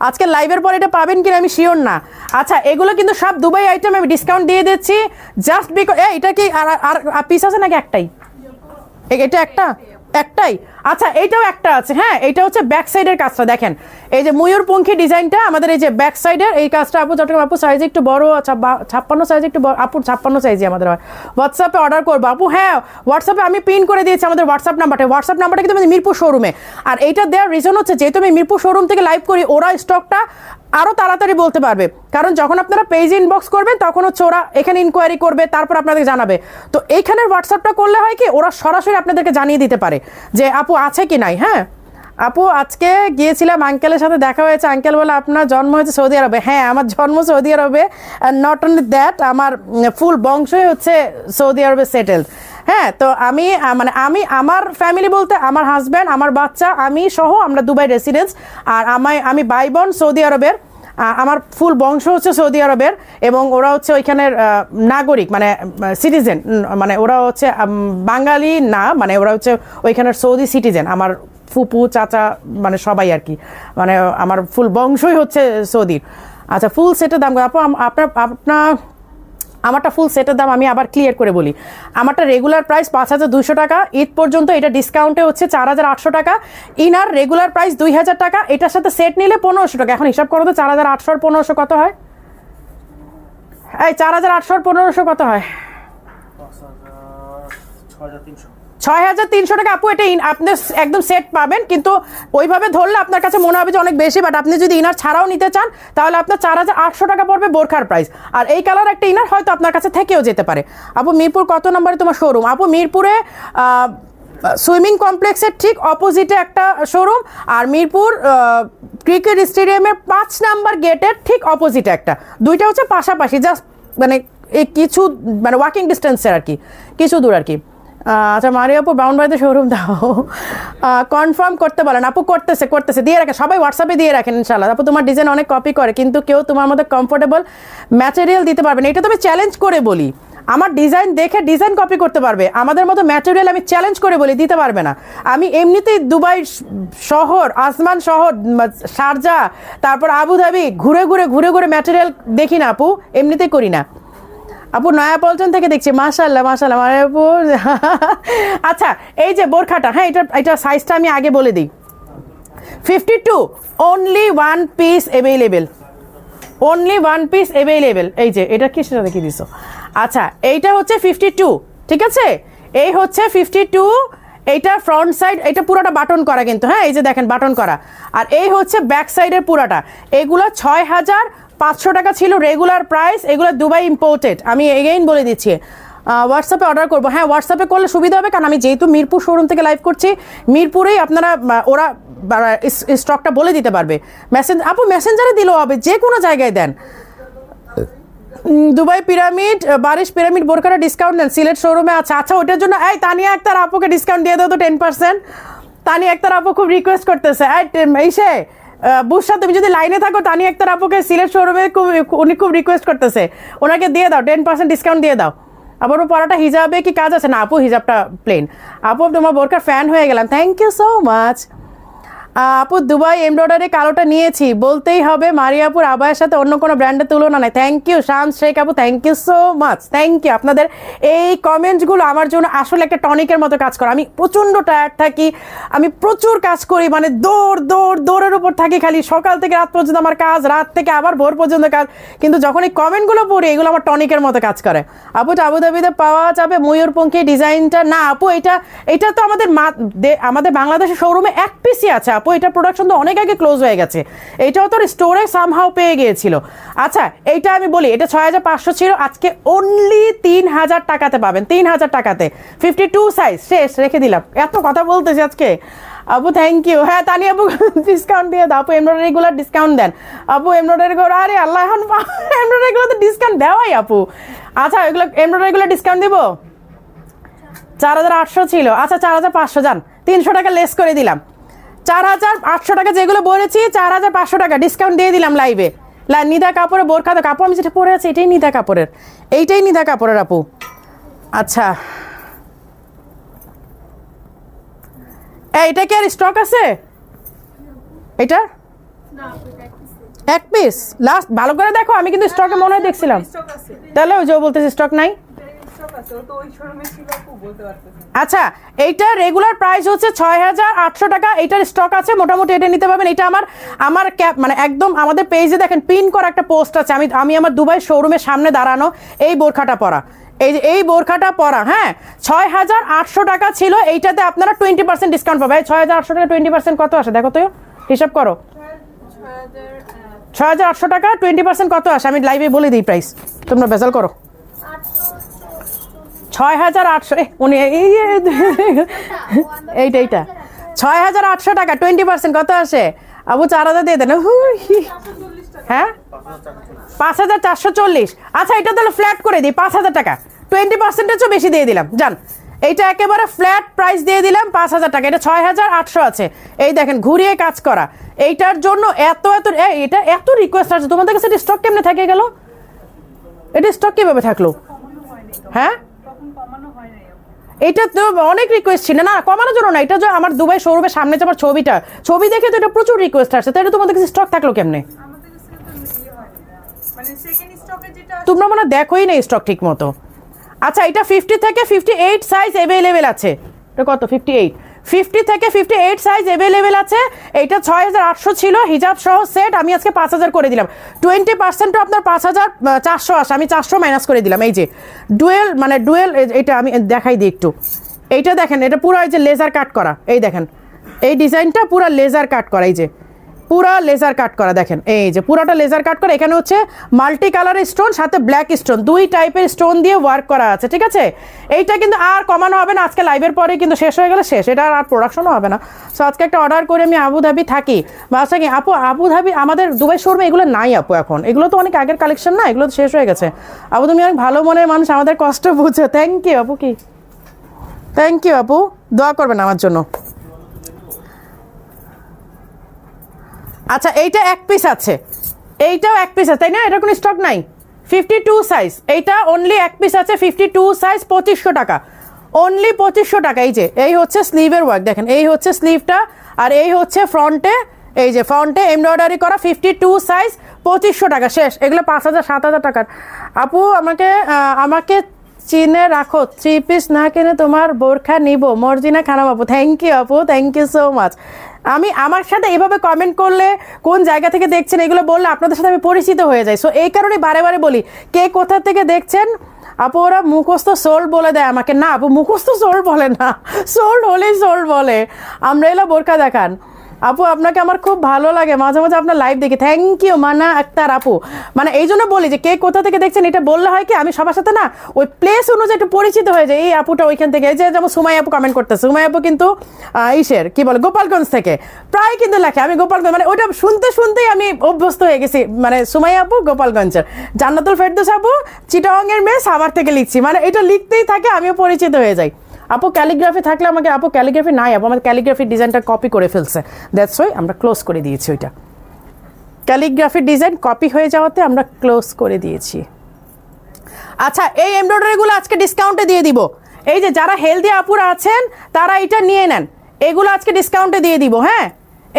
আজকের লাইভের পরে এটা পাবেন কিনা আমি শিওর না। আচ্ছা, এগুলো কিন্তু সব দুবাই আইটেম, আমি ডিসকাউন্ট দিয়ে দিচ্ছি জাস্ট বিকজ। এটা কি আর পিস আছে নাকি একটাই? এটা একটাই। আচ্ছা, এইটাও একটা আছে। হ্যাঁ, এটা হচ্ছে ব্যাক সাইডের কাজটা দেখেন, এই যে ময়ূরপঙ্খী ডিজাইনটা আমাদের, এই যে ব্যাক সাইডের এই কাজটা আপু, চট্টগ্রাম আপু সাইজ একটু বড়, আচ্ছা 56 সাইজ একটু বড়, আপুর 56 সাইজই আমাদের হয়। হোয়াটসঅ্যাপে অর্ডার করবো আপু? হ্যাঁ, হোয়াটসঅ্যাপে আমি পিন করে দিয়েছি আমাদের হোয়াটসঅ্যাপ নাম্বারটা কিন্তু আমাদের মিরপুর শোরুমে। আর এইটা দেওয়ার রিজন হচ্ছে, যেহেতু আমি মিরপুর শোরুম থেকে লাইভ করি, ওরা স্টকটা আরও তাড়াতাড়ি বলতে পারবে, কারণ যখন আপনারা পেজ ইনবক্স করবেন তখন হচ্ছে ওরা এখানে ইনকোয়ারি করবে, তারপর আপনাদের জানাবে। তো এইখানে হোয়াটসঅ্যাপটা করলে হয় কি, ওরা সরাসরি আপনাদেরকে জানিয়ে দিতে পারে যে আপু আছে কি নাই। হ্যাঁ আপু, আজকে গিয়েছিলাম, আঙ্কেলের সাথে দেখা হয়েছে, আঙ্কেল বলে আপনার জন্ম হয়েছে সৌদি আরবে। হ্যাঁ, আমার জন্ম সৌদি আরবে, নট অনলি দ্যাট, আমার ফুল বংশই হচ্ছে সৌদি আরবে সেটেলড। হ্যাঁ, তো আমি আমার ফ্যামিলি বলতে আমার হাজব্যান্ড, আমার বাচ্চা, আমি সহ আমরা দুবাই রেসিডেন্স। আর আমি ভাই বোন সৌদি আরবের, আমার ফুল বংশ হচ্ছে সৌদি আরবের, এবং ওরা হচ্ছে ওইখানের নাগরিক, মানে সিটিজেন, মানে ওরা হচ্ছে বাঙালি না, মানে ওরা হচ্ছে ওইখানের সৌদি সিটিজেন। আমার ফুপু, চাচা, মানে সবাই আর কি, মানে আমার ফুল বংশই হচ্ছে সৌদির। আচ্ছা, ফুল সেটের দাম আপু আপনার আমারটা ফুল সেটের দাম আমি আবার ক্লিয়ার করে বলি, আমারটা রেগুলার প্রাইস 5200 টাকা, ঈদ পর্যন্ত এটা ডিসকাউন্টে হচ্ছে 4800 টাকা। ইনার রেগুলার প্রাইস 2000 টাকা, এটার সাথে সেট নিলে 1500 টাকা। এখন হিসাব করো তো, 4800 আর 1500 কত হয়? এই 4800 আর 1500 কত হয়? 6300 টাকা আপু। এটা আপনি একদম সেট পাবেন, কিন্তু ওইভাবে ধরলে আপনার কাছে মনে হবে যে অনেক বেশি, বাট আপনি যদি ইনার ছাড়াও নিতে চান তাহলে আপনার 4800 টাকা পড়বে বোরখার প্রাইস। আর এই কালার একটা ইনার হয়তো আপনার কাছে থেকেও যেতে পারে। আপু মিরপুর কত নম্বরে তোমার শোরুম? আপু মিরপুরে সুইমিং কমপ্লেক্সের ঠিক অপোজিটে একটা শোরুম, আর মিরপুর ক্রিকেট স্টেডিয়ামের 5 নাম্বার গেটের ঠিক অপোজিটে একটা, দুইটা হচ্ছে পাশাপাশি, জাস্ট মানে কিছু মানে ওয়াকিং ডিস্টেন্সের আর কি, কিছু দূর আর কি। আচ্ছা, মারিয়া আপু ব্রাউন বাড়িতে শোরুম দাও, কনফার্ম করতে বলেন। আপু করতেছে দিয়ে রাখেন, সবাই হোয়াটসঅ্যাপে দিয়ে রাখেন ইনশাল্লাহ। আপু তোমার ডিজাইন অনেক কপি করে, কিন্তু কেউ তোমার মধ্যে কমফোর্টেবল ম্যাটেরিয়াল দিতে পারবে না। এটা তো আমি চ্যালেঞ্জ করে বলি, আমার ডিজাইন দেখে ডিজাইন কপি করতে পারবে, আমাদের মতো ম্যাটেরিয়াল আমি চ্যালেঞ্জ করে বলি দিতে পারবে না। আমি এমনিতেই দুবাই শহর, আসমান শহর, শারজা, তারপর আবুধাবি ঘুরে ঘুরে ম্যাটেরিয়াল দেখি না আপু, এমনিতেই করি না। আপু নয়াপল্টন থেকে দেখছি, মাশাআল্লাহ মারিয়া আপু। আচ্ছা, এই যে বোরখাটা, হ্যাঁ এটা সাইজটা আমি আগে বলে দিই, 52, only 1 piece available, only 1 piece available. এই যে এটা কি সেটা দেখে দিছো? আচ্ছা, এইটা হচ্ছে 52, ঠিক আছে, এই হচ্ছে 52, এইটা ফ্রন্ট সাইড, এটা পুরোটা বাটন করা কিন্তু, হ্যাঁ এই যে দেখেন বাটন করা। আর এই হচ্ছে ব্যাক সাইডের পুরাটা। এগুলো 6500 টাকা ছিল রেগুলার প্রাইস, এগুলো দুবাই ইম্পোর্টেড, আমি এগেইন বলে দিচ্ছি। হোয়াটসঅ্যাপে অর্ডার করবো, হ্যাঁ হোয়াটসঅ্যাপে করলে সুবিধা হবে, কারণ আমি যেহেতু মিরপুর শোরুম থেকে লাইভ করছি, মিরপুরেই আপনারা ওরা স্টকটা বলে দিতে পারবে। আপু মেসেঞ্জারে দিলেও হবে, যে কোনো জায়গায় দেন। দুবাই পিরামিড, বারিশ পিরামিড বোরখাটা ডিসকাউন্ট দেন, সিলেট শোরুমে আছে। আচ্ছা, ওটার জন্য এই তানিয়া আক্তার আপুকে ডিসকাউন্ট দিয়ে দাও তো 10%। তানিয়া আক্তার আপু খুব রিকোয়েস্ট করতেছে, এইসে বুসরা তুমি যদি লাইনে থাকো, তানিয়া আক্তার আপুকে সিলেট শোরুমে উনি খুব রিকোয়েস্ট করতেছে, ওনাকে দিয়ে দাও 10% ডিসকাউন্ট দিয়ে দাও। আবার পরাটা হিজাবে কি কাজ আছে? না আপু হিজাবটা প্লেন। আপু তোমার বোরকার ফ্যান হয়ে গেলাম, থ্যাংক ইউ সো মাচ। আপু দুবাই এমব্রয়ডারি কালোটা নিয়েছি, বলতেই হবে মারিয়াপুর আবায়ের সাথে অন্য কোনো ব্র্যান্ডের তুলনা নাই। থ্যাংক ইউ শামস শেখ আপু, thank you so much, thank you. আপনাদের এই কমেন্টসগুলো আমার জন্য আসলে একটা টনিকের মতো কাজ করে। আমি প্রচণ্ড টায়ার্ড থাকি, আমি প্রচুর কাজ করি, মানে দৌড়ের উপর থাকি খালি, সকাল থেকে রাত পর্যন্ত আমার কাজ, রাত থেকে আবার ভোর পর্যন্ত কাজ, কিন্তু যখন এই কমেন্টগুলো পড়ি এগুলো আমার টনিকের মতো কাজ করে। আপু আবুধাবিতে পাওয়া যাবে ময়ূরপঙ্খী ডিজাইনটা? না আপু, এটা তো আমাদের বাংলাদেশের শোরুমে এক পিসই আছে আপু, এটা প্রোডাকশন তো অনেক আগে ক্লোজ হয়ে গেছে, এটাও তো স্টোরে সামহাও পেয়ে গিয়েছিল। আচ্ছা এইটা আমি বলি, এটা 6500 ছিল, আজকে অনলি 3000 টাকাতে পাবেন, 3000 টাকাতে 52 সাইজ, শেষ, রেখে দিলাম। এত কথা বলতেছি আজকে আপু, থ্যাংক ইউ। হ্যাঁ তানিয়া আপু ডিসকাউন্ট দিয়ে দাও আপু, এমব্রয়ডারিগুলো ডিসকাউন্ট দেন আপু, এমব্রয়ডারিগুলো, আরে আল্লাহ এখন এমব্রয়ডারিগুলো তো ডিসকাউন্ট দেওয়াই আপু। আচ্ছা এগুলো এমব্রয়ডারিগুলো ডিসকাউন্ট দিব, 4800 ছিল, আচ্ছা 4500 যান, 300 টাকা লেস করে দিলাম, 4800 টাকা যেগুলো বলেছি 4500 টাকা ডিসকাউন্ট দিয়ে দিলাম লাইভে। নিদা কাপড়ের বোরখা, তো কাপড় আমি যেটা পরে আছি এটাই নিদা কাপড়ের, এইটাই নিদা কাপড়ের আপু। আচ্ছা এটা কি আর স্টক আছে? এটা এক পিস লাস্ট, ভালো করে দেখো, আমি কিন্তু স্টকে মনে হয় দেখছিলাম, তাহলে ওই যে বলতেছি স্টক নাই। আচ্ছা এইটা রেগুলার প্রাইস হচ্ছে 6800 টাকা, এইটার স্টক আছে মোটামুটি, এটা নিতে পারবেন। এটা আমার ক্যাপ, মানে একদম আমাদের পেজে দেখেন পিন করা একটা পোস্ট আছে, আমি আমার দুবাই শোরুমের সামনে দাঁড়ানো, এই বোরখাটা পরা, এই বোরখাটা পরা, হ্যাঁ 6800 টাকা ছিল, এইটাতে আপনারা 20% ডিসকাউন্ট পাবে। 6800 টাকা 20% কত আসে দেখো তো, হিসাব করো, 6800 টাকা 20% কত আসে, আমি লাইভে বলে দিই প্রাইস, তোমরা বেজাল করো। 6800, এইটা 6800 টাকা 20% কত আসে আবু? 4000 দিয়ে দেন। হ্যাঁ 5440। আচ্ছা এটা তাহলে ফ্ল্যাট করে দিই 5000 টাকা, 20%-এর বেশি দিয়ে দিলাম, যান এইটা একেবারে ফ্ল্যাট প্রাইস দিয়ে দিলাম 5000 টাকা। এটা 6800 আছে, এই দেখেন ঘুরিয়ে কাজ করা, এইটার জন্য এটা এত রিকোয়েস্ট আছে তোমাদের কাছে, স্টক কেমনে থেকে গেল? এটা স্টক কিভাবে থাকলো? হ্যাঁ এটা তো অনেক রিকোয়েস্ট ছিল, না কমানোর জন্য না, এটা যে আমার দুবাই শোরুমের সামনে যে আমার ছবি দেখে তো এটা প্রচুর রিকোয়েস্ট আসছে, তো এটা তোমাদের কাছে স্টক থাকলো কেমনে? তোমরা মানে দেখোই না স্টক ঠিক মতো। আচ্ছা এটা 50 থেকে 58 সাইজ অ্যাভেলেবেল আছে, এটা কত 50 থেকে 58 সাইজ অ্যাভেলেবেল আছে। এইটা 6800 ছিল হিজাব সহ সেট, আমি আজকে 5000 করে দিলাম, 20%ও আপনার 5400 আসে, আমি 400 মাইনাস করে দিলাম। এই যে ডুয়েল, মানে ডুয়েল, এটা আমি দেখাই দিই একটু, এইটা দেখেন, এটা পুরো এই যে লেজার কাট করা, এই দেখেন এই ডিজাইনটা পুরো লেজার কাট করা, এই যে পুরা লেজার কাট করা, দেখেন এই যে পুরাটা লেজার কাট করা, এখানে হচ্ছে মাল্টি কালারের স্টোন সাথে ব্ল্যাক স্টোন, দুই টাইপের স্টোন দিয়ে ওয়ার্ক করা আছে, ঠিক আছে? এইটা কিন্তু আর কমানো হবে না, আজকে লাইভের পরে কিন্তু শেষ হয়ে গেলে শেষ, এটা আর প্রোডাকশনও হবে না। সো আজকে একটা অর্ডার করে আমি আবুধাবি থাকি, বাসা কি আপু আবুধাবি আমাদের দুবাই শোরুমে এগুলো নাই আপু, এখন এগুলো তো অনেক আগের কালেকশন না, এগুলো তো শেষ হয়ে গেছে। আপু তুমি অনেক ভালো মনের মানুষ, আমাদের কষ্ট বুঝো, থ্যাংক ইউ আপু, কি থ্যাংক ইউ আপু, দোয়া করবেন আমার জন্য। আচ্ছা এইটা এক পিস আছে, এইটাও এক পিস আছে তাই না? এটা কোনো স্টক নাই, 52 সাইজ, এইটা অনলি এক পিস আছে, 52 সাইজ 2500 টাকা, অনলি 2500 টাকা। এই যে এই হচ্ছে স্লিভের ওয়ার্ক, দেখেন এই হচ্ছে স্লিভটা, আর এই হচ্ছে ফ্রন্টে, এই যে ফ্রন্টে এমব্রয়ডারি করা, 52 সাইজ 2500 টাকা, শেষ। এগুলো 5000 7000 টাকার। আপু আমাকে চিনে রাখো, 3 পিস না কিনে তোমার বোরখা নিব, মর্জিনা খানম আপু, থ্যাংক ইউ আপু, থ্যাংক ইউ সো মাচ। আমি আমার সাথে এভাবে কমেন্ট করলে, কোন জায়গা থেকে দেখছেন এগুলো বললে আপনাদের সাথে আমি পরিচিত হয়ে যাই। সো এই কারণে বারে বারে বলি কে কোথা থেকে দেখছেন। আপু ওরা মুখস্থ সোল্ড বলে দেয় আমাকে, না আপু মুখস্থ সোল্ড বলে না, সোল্ড হলেই সোল্ড বলে। আমরা এলা বোরখা দেখান আপু, আপনাকে আমার খুব ভালো লাগে, মাঝে মাঝে আপনার লাইভ দেখি, থ্যাংক ইউ মানা আক্তার আপু। মানে এই জন্য বলি যে কে কোথা থেকে দেখছেন, এটা বললে হয় কি আমি সবার সাথে না ওই প্লেস অনুযায়ী একটু পরিচিত হয়ে যায়। এই আপুটা ওইখান থেকে, এই যে যেমন সুমাই আপু কমেন্ট করতেছে, সুমাই আপু কিন্তু ইসের কি বলে গোপালগঞ্জ থেকে প্রায় কিন্তু লেখে, আমি গোপালগঞ্জ, মানে ওইটা শুনতেই আমি অভ্যস্ত হয়ে গেছি। মানে সুমাই আপু গোপালগঞ্জের, জান্নাতুল ফেরদৌস আপু চিটাগংয়ের মেয়ে সাভার থেকে লিখছি, মানে এটা লিখতেই থাকে, আমিও পরিচিত হয়ে যাই। আপু ক্যালিগ্রাফি থাকলে আমাকে, আপু ক্যালিগ্রাফি নাই আপু, আমাদের ক্যালিগ্রাফির ডিজাইনটা কপি করে ফেলছে, দ্যাটস ওয়াই আমরা ক্লোজ করে দিয়েছি, ওইটা ক্যালিগ্রাফির ডিজাইন কপি হয়ে যাওয়াতে আমরা ক্লোজ করে দিয়েছি। আচ্ছা এই এমব্রয়ডারিগুলো আজকে ডিসকাউন্টে দিয়ে দিব। এই যে যারা হেলদি আপুরা আছেন তারা এটা নিয়ে নেন, এগুলো আজকে ডিসকাউন্টে দিয়ে দিব। হ্যাঁ,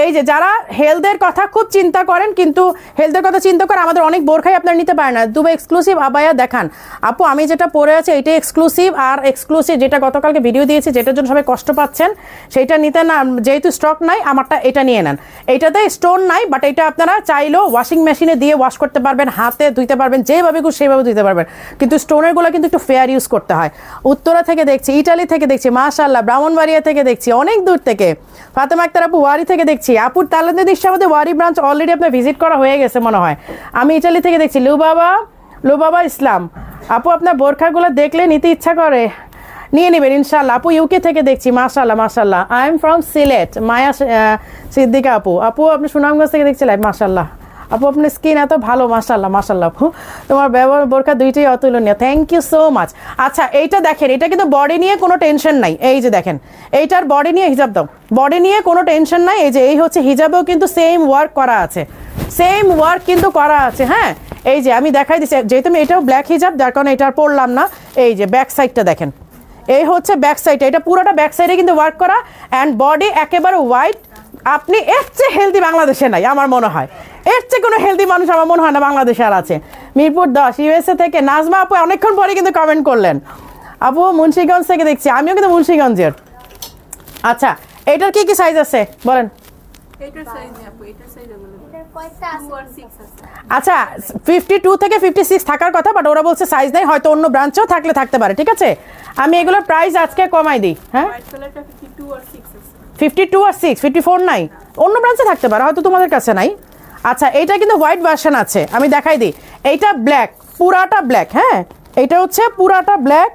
এই যে যারা হেলথের কথা খুব চিন্তা করেন, কিন্তু হেলথের কথা চিন্তা করে আমাদের অনেক বোরখাই আপনারা নিতে পারেন না। দুবাই এক্সক্লুসিভ আবায়া দেখান আপু, আমি যেটা পরে আছি এটাই এক্সক্লুসিভ, আর এক্সক্লুসিভ যেটা গতকালকে ভিডিও দিয়েছি যেটার জন্য সবাই কষ্ট পাচ্ছেন সেইটা নিতে না, যেহেতু স্টক নাই আমারটা এটা নিয়ে নেন। এইটাতে স্টোন নাই, বাট এটা আপনারা চাইলেও ওয়াশিং মেশিনে দিয়ে ওয়াশ করতে পারবেন, হাতে ধুইতে পারবেন, যেভাবে সেইভাবে ধুইতে পারবেন, কিন্তু স্টোনেরগুলো কিন্তু একটু ফেয়ার ইউজ করতে হয়। উত্তরা থেকে দেখছি, ইটালি থেকে দেখছি, মাশাআল্লাহ, ব্রাহ্মণবাড়িয়া থেকে দেখছি, অনেক দূর থেকে, ফাতেমা আক্তার আপু ওয়ারি থেকে দেখছি, আপুর তালেন্দ্র নিশ্চয় আমাদের ওয়ারি ব্রাঞ্চ অলরেডি আপনার ভিজিট করা হয়ে গেছে মনে হয়। আমি ইটালি থেকে দেখছি, লুবাবা ইসলাম আপু, আপনার বোরখাগুলো দেখলে নিতে ইচ্ছা করে, নিয়ে নেবেন ইনশাল্লাহ। আপু ইউকে থেকে দেখছি, মাশাল্লাহ। আই এম ফ্রম সিলেট, মায়া সিদ্দিকা আপু আপনি সুনামগঞ্জ থেকে দেখছি লাইভ, মাশাল্লাহ আপু, আপনার স্কিন এত ভালো, মাশাল্লাহ আপু, তোমার ব্যবহার বোরখা দুইটাই অতুলনীয়, থ্যাংক ইউ সো মাচ। আচ্ছা এইটা দেখেন, এটা কিন্তু বডি নিয়ে কোনো টেনশন নাই। এই যে দেখেন, এইটার বডি নিয়ে হিজাব দাও, বডি নিয়ে কোনো টেনশন নাই। এই যে এই হচ্ছে হিজাবেও কিন্তু সেম ওয়ার্ক করা আছে, হ্যাঁ। এই যে আমি দেখাই দিচ্ছি, যেহেতু আমি এটাও ব্ল্যাক হিজাব, যার কারণে এটা পরলাম না। এই যে ব্যাক সাইডটা দেখেন, এই হচ্ছে ব্যাক সাইডটা, এটা পুরোটা ব্যাক সাইডে কিন্তু ওয়ার্ক করা, অ্যান্ড বডি একেবারে হোয়াইট। আপনি এর চেয়ে হেলদি বাংলাদেশে নাই আমার মনে হয়, এর চেয়ে কোনো হেলদি মানুষ আমার মনে হয় না বাংলাদেশে আর আছে। মিরপুর 10 ইউএসএ থেকে নাজমা আপু অনেকক্ষণ পরে কিন্তু কমেন্ট করলেন। আপু মুন্সিগঞ্জ থেকে দেখছি, আমিও কিন্তু মুন্সিগঞ্জের। আচ্ছা এটার কি সাইজ আছে বলেন? আচ্ছা 52 থেকে 56 থাকার কথা, বাট ওরা বলছে সাইজ নেই, হয়তো অন্য ব্রাঞ্চেও থাকলে থাকতে পারে। ঠিক আছে, আমি এগুলোর প্রাইস আজকে কমাই দিই। হ্যাঁ 52 আর 6, 54 নাই, অন্য ব্রাঞ্চে থাকতে পারে, হয়তো তোমাদের কাছে নাই। আচ্ছা এইটা কিন্তু হোয়াইট ভার্সন আছে, আমি দেখাই দিই। এইটা ব্ল্যাক, পুরাটা ব্ল্যাক। হ্যাঁ এটা হচ্ছে পুরাটা ব্ল্যাক,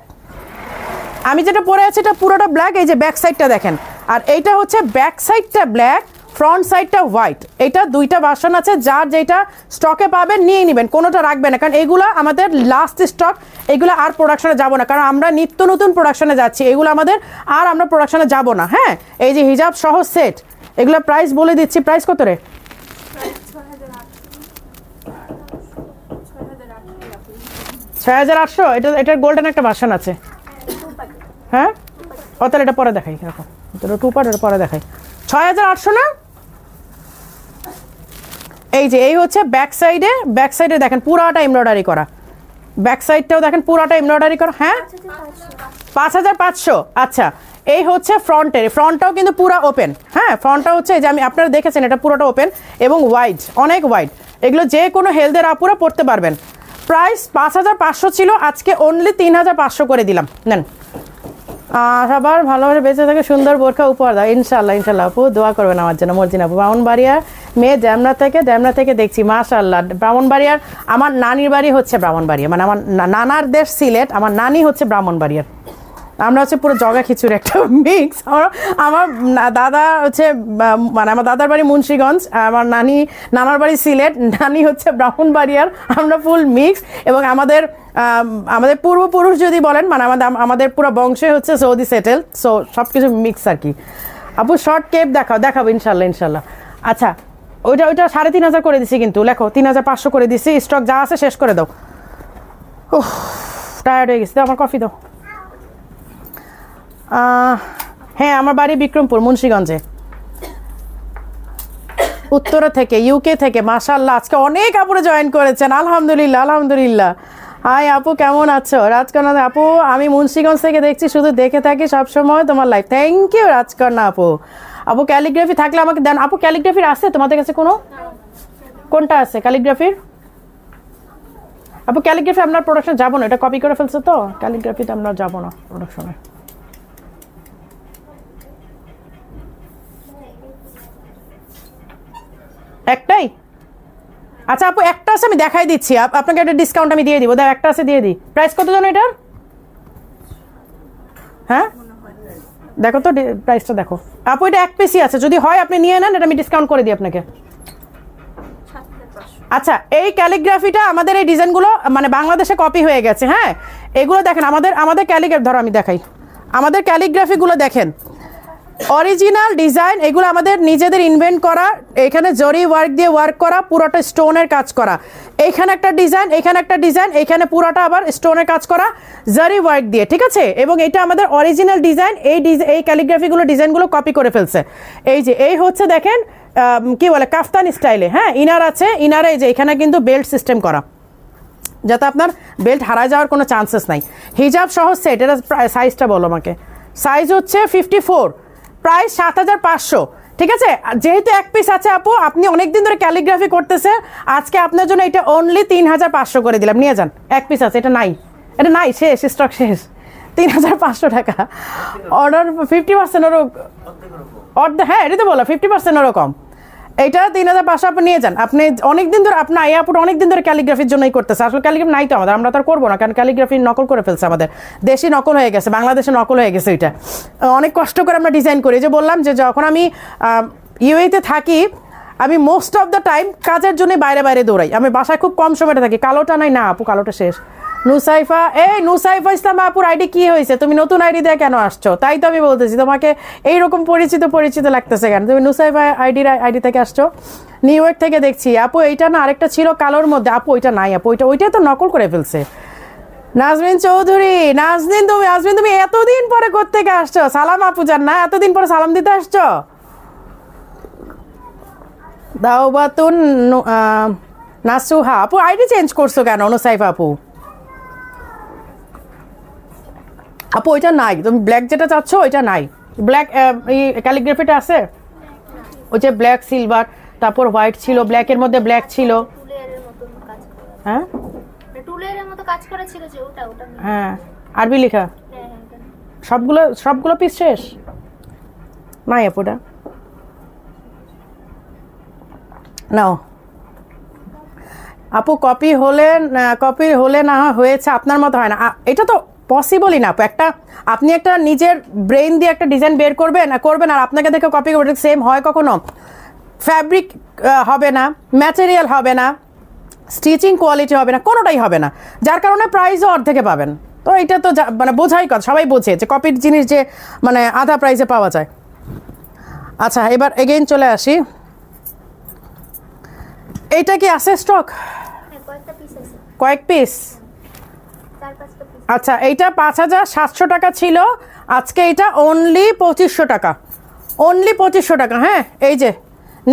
আমি যেটা পরে আছি এটা পুরোটা ব্ল্যাক। এই যে ব্যাক সাইডটা দেখেন, আর এইটা হচ্ছে ব্যাক সাইডটা ব্ল্যাক, ফ্রন্ট সাইডটা হোয়াইট। এটা দুইটা ভার্সন আছে, যার যেটা স্টকে পাবেন নিয়ে নেবেন, কোনোটা রাখবেন না, কারণ এগুলো আমাদের লাস্ট স্টক, এগুলো আর প্রোডাকশনে যাব না, কারণ আমরা নিত্য নতুন প্রোডাকশনে যাচ্ছি, এগুলো আমাদের আর আমরা প্রোডাকশনে যাব না। হ্যাঁ এই যে হিজাব সহ সেট, এগুলো প্রাইস বলে দিচ্ছি, প্রাইস কত রে? 6800। এটার গোল্ডেন একটা ভার্সন আছে। হ্যাঁ তাহলে এটা পরে দেখাই, এরকম টু পার্ট, এটা পরে দেখাই। 6800 না? এই যে এই হচ্ছে ব্যাক সাইডে দেখেন পুরাটা এমব্রয়ডারি করা, ব্যাক সাইডটাও দেখেন পুরাটা এমব্রয়ডারি করা। হ্যাঁ 5500। আচ্ছা এই হচ্ছে ফ্রন্টটাও কিন্তু পুরা ওপেন। হ্যাঁ ফ্রন্টটা হচ্ছে এই যে আমি আপনারা দেখেছেন, এটা পুরোটা ওপেন এবং ওয়াইড, অনেক ওয়াইড। এগুলো যে কোনো হেলথের আপুরা পড়তে পারবেন। প্রাইস 5500 ছিল, আজকে অনলি 3500 করে দিলাম, নেন। সবার ভালোভাবে বেঁচে থাকে, সুন্দর বোরখা উপহার দাও ইনশাল্লাহ। আপু দোয়া করবেন আমার জন্য। মর্জিন আপু ব্রাহ্মণবাড়িয়ার মেয়ে, ড্যামরা থেকে দেখছি, মাশাআল্লাহ। ব্রাহ্মণবাড়িয়ার, আমার নানির বাড়ি হচ্ছে ব্রাহ্মণবাড়িয়া, মানে আমার নানার দেশ সিলেট, আমার নানি হচ্ছে ব্রাহ্মণবাড়িয়ার। আমরা হচ্ছে পুরো জগা খিচুড়ি একটা মিক্স। আমার দাদা হচ্ছে, মানে আমার দাদার বাড়ি মুন্সিগঞ্জ, আমার নানার বাড়ি সিলেট, নানি হচ্ছে ব্রাহ্মণবাড়িয়ার, আমরা ফুল মিক্স। এবং আমাদের পূর্বপুরুষ যদি বলেন, মানে আমাদের পুরো বংশে হচ্ছে সৌদি সেটেল, সো সব কিছু মিক্স আর কি। আপু শর্ট কেপ দেখাবো ইনশাল্লাহ। আচ্ছা ওইটা 3500 করে দিছি, কিন্তু লেখো 3500 করে দিছি, স্টক যা আছে শেষ করে দাও। টায়ার্ড হয়ে গেছি, আমার কফি দাও। হ্যাঁ আমার বাড়ি বিক্রমপুর, মুন্সিগঞ্জে। উত্তরা থেকে, ইউকে থেকে, মাশাআল্লাহ আজকে অনেক আপুরে জয়েন করেছেন, আলহামদুলিল্লাহ। হাই আপু কেমন আছো? রাজকন্যা আপু, আমি মুন্সিগঞ্জ থেকে দেখছি, শুধু দেখে থাকি সবসময় তোমার লাইভ। থ্যাংক ইউ রাজকন্যা আপু। আপু ক্যালিগ্রাফি থাকলে আমাকে দেন। আপু ক্যালিগ্রাফির আছে তোমাদের কাছে কোনটা আছে ক্যালিগ্রাফির? আপু ক্যালিগ্রাফি আপনার প্রোডাকশন যাবো না, এটা কপি করে ফেলছে তো, ক্যালিগ্রাফিতে আমরা যাবো না প্রোডাকশনে। একটাই? আচ্ছা আপু একটা আছে, আমি দেখাই দিচ্ছি, আপনাকে একটা ডিসকাউন্ট আমি দিয়ে দিব। দাও একটা আছে, দিয়ে দিই। প্রাইস কত জানো এটার? হ্যাঁ দেখো তো প্রাইসটা দেখো। আপু এটা এক পিসই আছে, যদি হয় আপনি নিয়ে নেন, এটা আমি ডিসকাউন্ট করে দিই আপনাকে। আচ্ছা এই ক্যালিগ্রাফিটা, আমাদের এই ডিজাইনগুলো মানে বাংলাদেশে কপি হয়ে গেছে। হ্যাঁ এগুলো দেখেন, আমাদের ক্যালিগ্রাফি, ধরো আমি দেখাই, আমাদের ক্যালিগ্রাফিগুলো দেখেন, অরিজিনাল ডিজাইন, এগুলো আমাদের নিজেদের ইনভেন্ট করা, এখানে জরি ওয়ার্ক দিয়ে ওয়ার্ক করা, পুরোটা স্টোনের কাজ করা। এইখানে একটা ডিজাইন, এখানে একটা ডিজাইন, এখানে পুরোটা আবার স্টোনের কাজ করা জরি ওয়ার্ক দিয়ে, ঠিক আছে। এবং এটা আমাদের অরিজিনাল ডিজাইন। এই ক্যালিগ্রাফিগুলো ডিজাইনগুলো কপি করে ফেলছে। এই যে এই হচ্ছে দেখেন কি বলে কাফতান স্টাইলে, হ্যাঁ ইনার আছে, ইনারে এই যে এখানে কিন্তু বেল্ট সিস্টেম করা, যাতে আপনার বেল্ট হারায় যাওয়ার কোনো চান্সেস নাই। হিজাব সহ সেট, এটা সাইজটা বলো আমাকে। সাইজ হচ্ছে 54, প্রাইস 7500, ঠিক আছে। যেহেতু এক পিস আছে আপু, আপনি অনেকদিন ধরে ক্যালিগ্রাফি করতেছে, আজকে আপনার জন্য এটা অনলি 3500 করে দিলাম, নিয়ে যান। এক পিস আছে, এটা নাই, এটা নাই, শেষ, স্টক শেষ। 3500 টাকা অর্ডার, 50% অর্ধেক, হ্যাঁ এটা তো বলো 50% কম। এইটা 3500 আপনি নিয়ে যান। আপনি অনেকদিন ধরে আপনার এই আপুটা অনেকদিন ধরে ক্যালিগ্রাফির জন্যই করতেছে। আসলে ক্যালিগ্রাফি নাই তো আমাদের, আমরা তো আর করবো না, কারণ ক্যালিগ্রাফি নকল করে ফেলছে আমাদের দেশি, নকল হয়ে গেছে, বাংলাদেশে নকল হয়ে গেছে। এটা অনেক কষ্ট করে আমরা ডিজাইন করি। যে বললাম যে যখন আমি ইউএইতে থাকি, আমি মোস্ট অফ দ্য টাইম কাজের জন্য বাইরে বাইরে দৌড়াই, আমি বাসায় খুব কম সময়টা থাকি। কালোটা নাই, না আপু কালোটা শেষ। নুসাইফা, এই নুসাইফা ইসলাম আপুর আইডি কি হয়েছে? তুমি নতুন আইডি দিয়ে কেন আসছো? তাই তো আমি বলতেছি তোমাকে এইরকম পরিচিত লাগতেছে কেন? তুমি নুসাইফা আইডি থেকে আসছো, নিউ ইয়র্ক থেকে দেখছি। আপু এইটা না, আরেকটা ছিল কালোর মধ্যে। আপু ওইটা নাই আপু, ওইটাই তো নকল করে ফেলছে। নাজমিন চৌধুরী, নাজমিন তুমি এতদিন পরে কোত্থেকে আসছো? সালাম আপু জান না, এতদিন পরে সালাম দিতে আসছো? দাওবাতুন নাসুহা আপু আইডি চেঞ্জ করছো কেন? নুসাইফা আপু, আপু ওইটা নাই, তুমি ব্ল্যাক যেটা চাচ্ছ ওইটা নাই। ব্ল্যাক এই ক্যালিগ্রাফিটা আছে, ওই যে ব্ল্যাক সিলভার, তারপর হোয়াইট ছিল, ব্ল্যাকের মধ্যে ব্ল্যাক ছিল, হ্যাঁ হ্যাঁ আরবি লেখা, সবগুলো পিস শেষ নাই আপুটা। নাও আপু, কপি হলে না হয়েছে, আপনার মতো হয় না। এটা তো পসিবলই না আপু। আপনি একটা নিজের ব্রেন দিয়ে একটা ডিজাইন বের করবেন আর আপনাকে দেখে কপি করবেন, সেম হয় কখনো? ফ্যাব্রিক হবে না, ম্যাটেরিয়াল হবে না, স্টিচিং কোয়ালিটি হবে না, কোনোটাই হবে না, যার কারণে প্রাইসও অর্ধেকে পাবেন। তো এটা তো মানে বোঝাই কথা, সবাই বোঝে যে কপির জিনিস যে মানে আধা প্রাইসে পাওয়া যায়। আচ্ছা এবার এগেইন চলে আসি, এইটা কি আছে স্টক? কয়েক পিস? আচ্ছা এইটা 5700 টাকা ছিল, আজকে এটা অনলি 2500 টাকা, অনলি 2500 টাকা। হ্যাঁ এই যে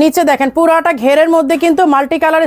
নিচে দেখেন পুরাটা ঘেরের মধ্যে কিন্তু মাল্টি কালার